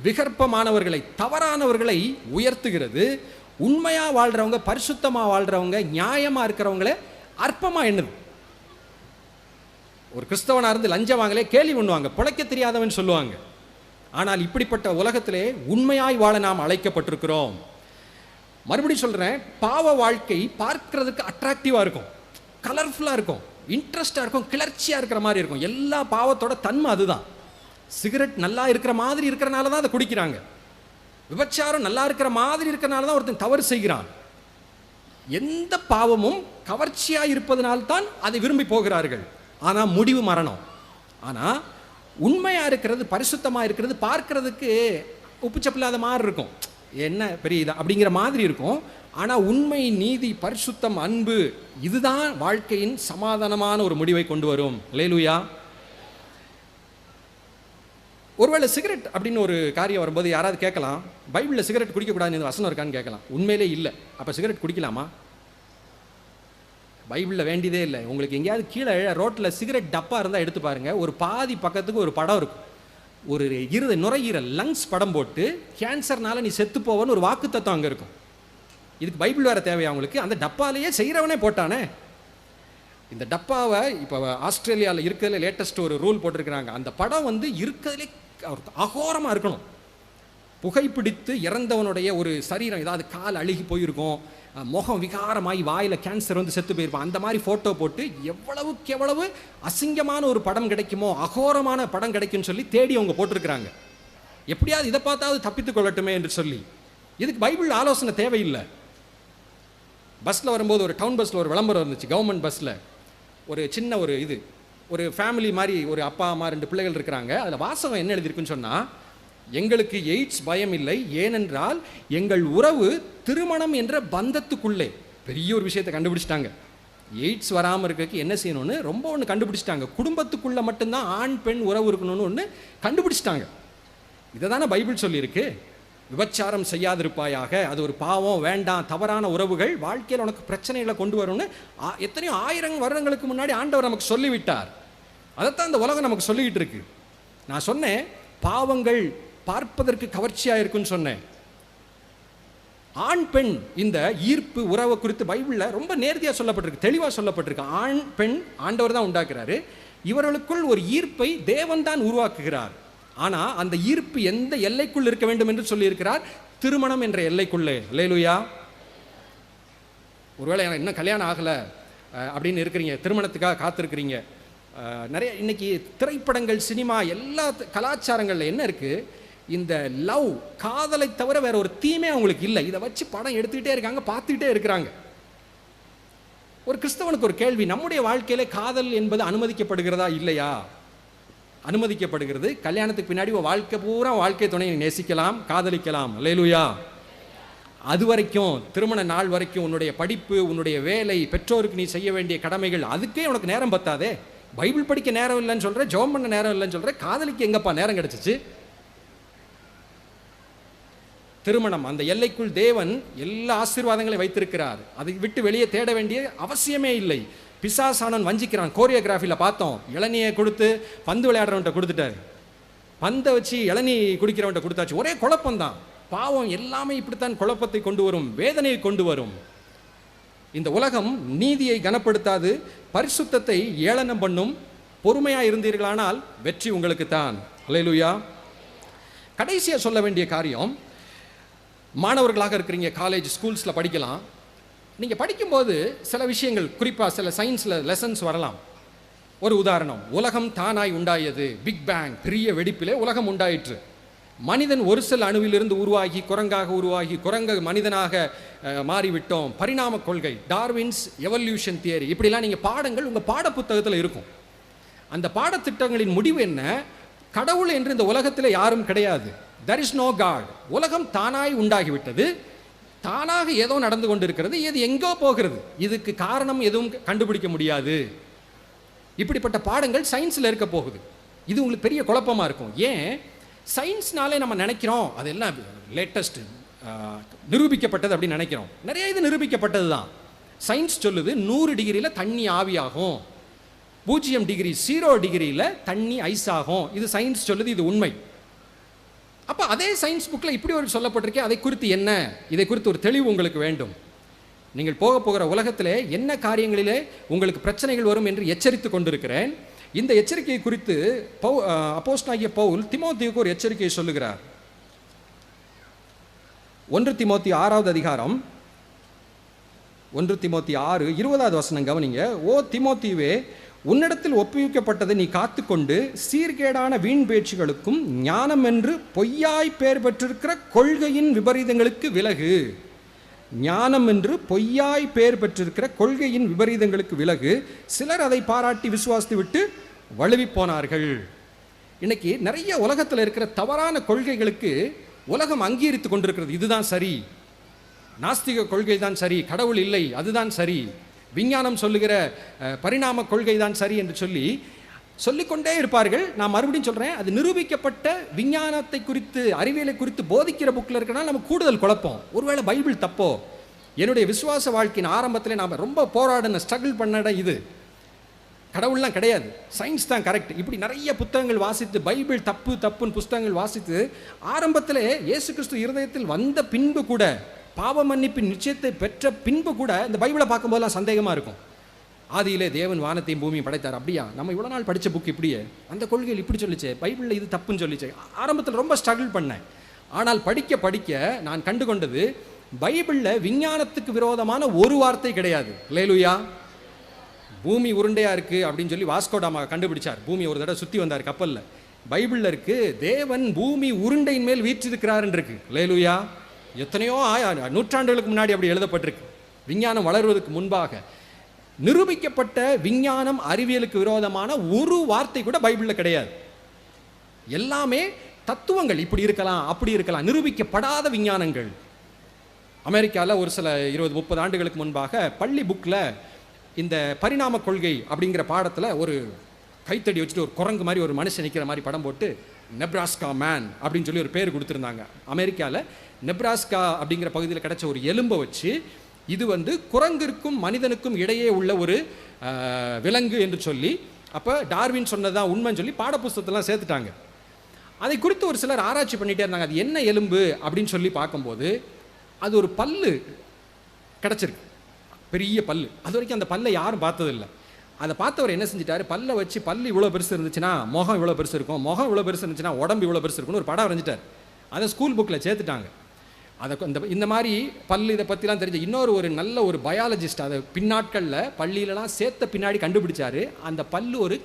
விகற்பமானவர்களை, தவறானவர்களை உயர்த்துகிறது. உண்மையாக வாழ்கிறவங்க, பரிசுத்தமாக வாழ்கிறவங்க, நியாயமாக இருக்கிறவங்கள அற்பமாக எண்ணுது. ஒரு கிறிஸ்தவனாக இருந்து லஞ்சம் வாங்கலே கேலி பண்ணுவாங்க, பிழைக்க தெரியாதவன் சொல்லுவாங்க. ஆனால் இப்படிப்பட்ட உலகத்திலே உண்மையாய் வாழ நாம் அழைக்கப்பட்டிருக்கிறோம். மறுபடியும் சொல்கிறேன், பாவ வாழ்க்கை பார்க்கறதுக்கு அட்ராக்டிவாக இருக்கும், கலர்ஃபுல்லாக இருக்கும், இன்ட்ரெஸ்டாக இருக்கும், கிளர்ச்சியாக இருக்கிற மாதிரி இருக்கும். எல்லா பாவத்தோட தன்மை அதுதான். சிகரெட் நல்லா இருக்கிற மாதிரி இருக்கிறனால தான் அதை குடிக்கிறாங்க. விபச்சாரம் நல்லா இருக்கிற மாதிரி இருக்கிறனால தான் ஒருத்தன் தவறு செய்கிறான். எந்த பாவமும் கவர்ச்சியாக இருப்பதனால்தான் அதை விரும்பி போகிறார்கள். ஆனால் முடிவு மரணம். ஆனால் உண்மையாக இருக்கிறது, பரிசுத்தமாக இருக்கிறது பார்க்கறதுக்கு உப்பு சப்பில்லாத மாதிரி இருக்கும், என்ன பெரிய இதா அப்படிங்கிற மாதிரி இருக்கும். ஆனால் உண்மை, நீதி, பரிசுத்தம், அன்பு, இதுதான் வாழ்க்கையின் சமாதானமான ஒரு முடிவை கொண்டு வரும். அல்லேலூயா. ஒருவேளை சிகரெட் அப்படின்னு ஒரு காரியம் வரும்போது யாராவது கேட்கலாம், பைபிளில் சிகரெட் குடிக்கக்கூடாதுன்னு வசனம் இருக்கான்னு கேட்கலாம். உண்மையிலே இல்லை. அப்போ சிகரெட் குடிக்கலாமா? பைபிளில் வேண்டியதே இல்லை. உங்களுக்கு எங்கேயாவது கீழே ரோட்டில் சிகரெட் டப்பா இருந்தால் எடுத்து பாருங்கள். ஒரு பாதி பக்கத்துக்கு ஒரு படம் இருக்கும், ஒரு நுரையீரல் லங்ஸ் படம் போட்டு கேன்சர்னால நீ செத்து போவன்னு ஒரு வாக்கு தத்துவம் அங்கே இருக்கும். இதுக்கு பைபிள் வேறு தேவையா உங்களுக்கு? அந்த டப்பாலேயே செய்கிறவனே போட்டானே. இந்த டப்பாவை இப்போ ஆஸ்திரேலியாவில் இருக்கிறதுல லேட்டஸ்ட் ஒரு ரூல் போட்டிருக்கிறாங்க. அந்த படம் இருக்கிறதுலே அகோரமாக இருக்கணும். புகைப்பிடித்து இறந்தவனுடைய ஒரு சரீரம், ஏதாவது கால் அழுகி போயிருக்கும், முகம் விகாரமாகி வாயில் கேன்சர் வந்து செத்து போயிருப்பான், அந்த மாதிரி ஃபோட்டோ போட்டு எவ்வளவுக்கு எவ்வளவு அசிங்கமான ஒரு படம் கிடைக்குமோ, அகோரமான படம் கிடைக்கும்னு சொல்லி தேடி அவங்க போட்டிருக்கிறாங்க. எப்படியாவது இதை பார்த்தாவது தப்பித்துக் கொள்ளட்டுமே என்று சொல்லி. இதுக்கு பைபிள் ஆலோசனை தேவையில்லை. பஸ்ஸில் வரும்போது ஒரு டவுன் பஸ்ஸில் ஒரு விளம்பரம் இருந்துச்சு, கவர்மெண்ட் பஸ்ஸில் ஒரு சின்ன ஒரு ஃபேமிலி மாதிரி, ஒரு அப்பா அம்மா 2 பிள்ளைகள் இருக்கிறாங்க. அதில் வாசகம் என்ன எழுதியிருக்குன்னு சொன்னால், எங்களுக்கு எய்ட்ஸ் பயம் இல்லை, ஏனென்றால் எங்கள் உறவு திருமணம் என்ற பந்தத்துக்குள்ளே. பெரிய ஒரு விஷயத்தை கண்டுபிடிச்சிட்டாங்க. எய்ட்ஸ் வராமல் இருக்கிறதுக்கு என்ன செய்யணும்னு ரொம்ப ஒன்று கண்டுபிடிச்சிட்டாங்க. குடும்பத்துக்குள்ளே மட்டும்தான் ஆண் பெண் உறவு இருக்கணும்னு ஒன்று கண்டுபிடிச்சிட்டாங்க. இதை தானே பைபிள் சொல்லியிருக்கு. விபச்சாரம் செய்யாதிருப்பாயாக, அது ஒரு பாவம், வேண்டாம், தவறான உறவுகள் வாழ்க்கையில் உனக்கு பிரச்சனைகளை கொண்டு வரும்னு எத்தனையோ 1000 வருடங்களுக்கு முன்னாடி ஆண்டவர் நமக்கு சொல்லிவிட்டார். அதைத்தான் இந்த உலகம் நமக்கு சொல்லிக்கிட்டு இருக்கு. நான் சொன்னேன், பாவங்கள் பார்ப்பதற்கு கவர்ச்சியாக இருக்குன்னு சொன்னேன். ஆண் பெண் இந்த ஈர்ப்பு உறவை குறித்து பைபிளில் ரொம்ப நேர்த்தியாக சொல்லப்பட்டிருக்கு, தெளிவாக சொல்லப்பட்டிருக்கு. ஆண் பெண் ஆண்டவர் தான் உண்டாக்குறாரு. இவர்களுக்குள் ஒரு ஈர்ப்பை தேவன் தான் உருவாக்குகிறார். ஆனால் அந்த ஈர்ப்பு எந்த எல்லைக்குள் இருக்க வேண்டும் என்று சொல்லியிருக்கிறார்? திருமணம் என்ற எல்லைக்குள்ளே. அல்லேலூயா. ஒருவேளை எனக்கு இன்னும் கல்யாணம் ஆகலை அப்படின்னு இருக்கிறீங்க, திருமணத்துக்காக காத்திருக்கிறீங்க. நிறைய இன்னைக்கு திரைப்படங்கள், சினிமா, எல்லா கலாச்சாரங்களில் என்ன இருக்குது? இந்த லவ், காதலை தவிர வேற ஒரு தீமே அவங்களுக்கு இல்லை. இதை வச்சு படம் எடுத்துக்கிட்டே இருக்காங்க, பார்த்துக்கிட்டே இருக்கிறாங்க. ஒரு கிறிஸ்தவனுக்கு ஒரு கேள்வி, நம்முடைய வாழ்க்கையில காதல் என்பது அனுமதிக்கப்படுகிறதா இல்லையா? அனுமதிக்கப்படுகிறது. கல்யாணத்துக்கு பின்னாடி வாழ்க்கை பூரா வாழ்க்கை துணையை நேசிக்கலாம், காதலிக்கலாம். அல்லேலூயா. அது வரைக்கும், திருமண நாள் வரைக்கும் உன்னுடைய படிப்பு, உன்னுடைய வேலை, பெற்றோருக்கு நீ செய்ய வேண்டிய கடமைகள், அதுக்கே உனக்கு நேரம் பத்தாதே. பைபிள் படிக்க நேரம் இல்லைன்னு சொல்ற, ஜெபம் பண்ண நேரம் இல்லைன்னு சொல்ற, காதலிக்கு எங்கப்பா நேரம் கிடைச்சிச்சு? திருமணம் அந்த எல்லைக்குள் தேவன் எல்லா ஆசீர்வாதங்களையும் வைத்திருக்கிறார். அதை விட்டு வெளியே தேட வேண்டிய அவசியமே இல்லை. பிசாசானவன் வஞ்சிக்கிறான். கோரியோகிராஃபியில் பார்த்தோம், இளநியை கொடுத்து பந்து விளையாடுறவன்ட்ட கொடுத்துட்டாரு, பந்தை வச்சு இளநீ குடிக்கிறவன்ட்ட கொடுத்தாச்சு. ஒரே குழப்பம்தான். பாவம் எல்லாமே இப்படித்தான் குழப்பத்தை கொண்டு வரும், வேதனையை கொண்டு வரும். இந்த உலகம் நீதியை கனப்படுத்தாது, பரிசுத்தத்தை ஏளனம் பண்ணும். பொறுமையாக இருந்தீர்களானால் வெற்றி உங்களுக்கு தான். அல்லேலூயா. கடைசியாக சொல்ல வேண்டிய காரியம், மாணவர்களாக இருக்கிறீங்க, காலேஜ் ஸ்கூல்ஸில் படிக்கலாம். நீங்கள் படிக்கும்போது சில விஷயங்கள், குறிப்பாக சில சயின்ஸில் லெசன்ஸ் வரலாம். ஒரு உதாரணம், உலகம் தானாய் உண்டாயது, பிக் பேங், பெரிய வெடிப்பிலே உலகம் உண்டாயிற்று. மனிதன் ஒரு சில அணுவிலிருந்து உருவாகி குரங்காக உருவாகி குரங்க மனிதனாக மாறிவிட்டோம். பரிணாம கொள்கை, டார்வின்ஸ் எவல்யூஷன் தியரி, இப்படிலாம் நீங்கள் பாடங்கள் உங்கள் பாட புத்தகத்தில் இருக்கும். அந்த பாடத்திட்டங்களின் முடிவு என்ன? கடவுள் என்று இந்த உலகத்தில் யாரும் கிடையாது. there is no God. உலகம் தானாய் உண்டாகிவிட்டது, தானாக ஏதோ நடந்து கொண்டிருக்கிறது, இது எங்கோ போகிறது, இதுக்கு காரணம் எதுவும் கண்டுபிடிக்க முடியாது. இப்படிப்பட்ட பாடங்கள் சயின்ஸில் இருக்க போகுது. இது உங்களுக்கு பெரிய குழப்பமாக இருக்கும். ஏன்? சயின்ஸ்னாலே நம்ம நினைக்கிறோம் அதெல்லாம் லேட்டஸ்ட், நிரூபிக்கப்பட்டது அப்படின்னு நினைக்கிறோம். நிறைய இது நிரூபிக்கப்பட்டது தான். சயின்ஸ் சொல்லுது 100 டிகிரியில் தண்ணி ஆவியாகும், 0 டிகிரி 0 டிகிரியில் தண்ணி ஐஸ் ஆகும். இது சயின்ஸ் சொல்லுது, இது உண்மை. அப்போ அதே சயின்ஸ் புக்கில் இப்படி ஒரு சொல்லப்பட்டிருக்கே, அதை குறித்து என்ன? இதை குறித்து ஒரு தெளிவு உங்களுக்கு வேண்டும். நீங்கள் போகிற உலகத்திலே என்ன காரியங்களிலே உங்களுக்கு பிரச்சனைகள் வரும் என்று எச்சரித்து கொண்டிருக்கிறேன். இந்த எச்சரிக்கை குறித்து அப்போஸ்தலனாகிய பவுல் தீமோத்தேயுவுக்கு ஒரு எச்சரிக்கையை சொல்லுகிறார். 1 தீமோத்தேயு 6வது அதிகாரம் 1 தீமோத்தேயு 6:20வது வசனம் கவனிங்க. ஓ தீமோத்தேயுவே, உன்னிடத்தில் ஒப்புவிக்கப்பட்டதை நீ காத்துக்கொண்டு சீர்கேடான வீண் பேச்சுகளுக்கும் ஞானம் என்று பொய்யாய் பெயர் பெற்றிருக்கிற கொள்கையின் விபரீதங்களுக்கு விலகு. ஞானம் என்று பொய்யாய் பெயர் பெற்றிருக்கிற கொள்கையின் விபரீதங்களுக்கு விலகு. சிலர் அதை பாராட்டி விசுவாசித்து விட்டு வழுவி போனார்கள். இன்னைக்கு நிறைய உலகத்தில் இருக்கிற தவறான கொள்கைகளுக்கு உலகம் அங்கீகரித்து கொண்டிருக்கிறது. இதுதான் சரி, நாஸ்திக கொள்கை தான் சரி, கடவுள் இல்லை அதுதான் சரி, விஞ்ஞானம் சொல்லுகிற பரிணாம கொள்கை தான் சரி என்று சொல்லிக்கொண்டே இருப்பார்கள். நான் மறுபடியும் சொல்கிறேன், அது நிரூபிக்கப்பட்ட விஞ்ஞானத்தை குறித்து, அறிவியலை குறித்து போதிக்கிற புக்கில் இருக்கிறனால நம்ம கூடுதல் குழப்பம். ஒருவேளை பைபிள் தப்போ? என்னுடைய விசுவாச வாழ்க்கையின் ஆரம்பத்தில் நாம் ரொம்ப போராடின, ஸ்ட்ரகிள் பண்ண இது கடவுள்லாம் கிடையாது, சயின்ஸ் தான் கரெக்ட். இப்படி நிறைய புத்தகங்கள் வாசித்து, பைபிள் தப்புன்னு புத்தகங்கள் வாசித்து, ஆரம்பத்தில் இயேசு கிறிஸ்து இருதயத்தில் வந்த பின்பு கூட, பாவ மன்னிப்பின் நிச்சயத்தை பெற்ற பின்பு கூட இந்த பைபிளை பார்க்கும்போதெல்லாம் சந்தேகமாக இருக்கும். ஆதியிலே தேவன் வானத்தையும் பூமியும் படைத்தார். அப்படியா? நம்ம இவ்வளோ நாள் படித்த புக் இப்படியே, அந்த கொள்கையில் இப்படி சொல்லிச்சே, பைபிளில் இது தப்புன்னு சொல்லிச்சே. ஆரம்பத்தில் ரொம்ப ஸ்ட்ரகிள் பண்ணேன். ஆனால் படிக்க படிக்க நான் கண்டு கொண்டது, பைபிளில் விஞ்ஞானத்துக்கு விரோதமான ஒரு வார்த்தை கிடையாது. அல்லேலூயா. பூமி உருண்டையா இருக்கு அப்படின்னு சொல்லி வாஸ்கோ டாமா கண்டுபிடிச்சார். பூமி ஒரு தடவை சுற்றி வந்தார் கப்பலில். பைபிளில் இருக்கு, தேவன் பூமி உருண்டையின் மேல் வீற்றிருக்கிறாருன்னு இருக்கு. அல்லேலூயா. எத்தனையோ நூற்றாண்டுகளுக்கு முன்னாடி அப்படி எழுதப்பட்டிருக்கு. விஞ்ஞானம் வளர்வதற்கு முன்பாக நிரூபிக்கப்பட்ட விஞ்ஞானம் அறிவியலுக்கு விரோதமான ஒரு வார்த்தை கூட பைபிளில் கிடையாது. எல்லாமே தத்துவங்கள், இப்படி இருக்கலாம் அப்படி இருக்கலாம், நிரூபிக்கப்படாத விஞ்ஞானங்கள். அமெரிக்காவில் ஒரு சில 20-30 ஆண்டுகளுக்கு முன்பாக பள்ளி புக்கில் இந்த பரிணாம கொள்கை அப்படிங்கிற பாடத்தில் ஒரு கைத்தடி வச்சுட்டு ஒரு குரங்கு மாதிரி ஒரு மனுஷன் நிற்கிற மாதிரி படம் போட்டு நெப்ராஸ்கா மேன் அப்படின்னு சொல்லி ஒரு பேர் கொடுத்துருந்தாங்க. அமெரிக்காவில் நெப்ராஸ்கா அப்படிங்கிற பகுதியில் கிடைச்ச ஒரு எலும்பை வச்சு இது குரங்கிற்கும் மனிதனுக்கும் இடையே உள்ள ஒரு விலங்கு என்று சொல்லி, அப்போ டார்வின் சொன்னதான் உண்மைன்னு சொல்லி பாடப்புஸ்தகத்தெல்லாம் சேர்த்துட்டாங்க. அதை குறித்து ஒரு சிலர் ஆராய்ச்சி பண்ணிகிட்டே இருந்தாங்க. அது என்ன எலும்பு அப்படின்னு சொல்லி பார்க்கும்போது அது ஒரு பல்லு கிடச்சிருக்கு, பெரிய பல்லு. அது வரைக்கும் அந்த பல்லை யாரும் பார்த்ததில்லை. அதை பார்த்தவர் என்ன செஞ்சிட்டாரு, பல்லை வச்சு பல்லு இவ்வளோ பெருசு இருந்துச்சுன்னா முகம் இவ்வளோ பெருசு இருக்கும், முகம் இவ்வளோ பெருசு இருந்துச்சுன்னா உடம்பு இவ்வளோ பெருசு இருக்குன்னு ஒரு படம் வரைஞ்சிட்டார். அதை ஸ்கூல் புக்கில் சேர்த்துட்டாங்க. அதை இந்த மாதிரி பல்லு இதை பற்றிலாம் தெரிஞ்ச ஒரு நல்ல ஒரு பயாலஜிஸ்ட் அதை பின்னாட்களில் பள்ளியிலலாம் சேர்த்த பின்னாடி கண்டுபிடிச்சாரு. அந்த பல்லு ஒரு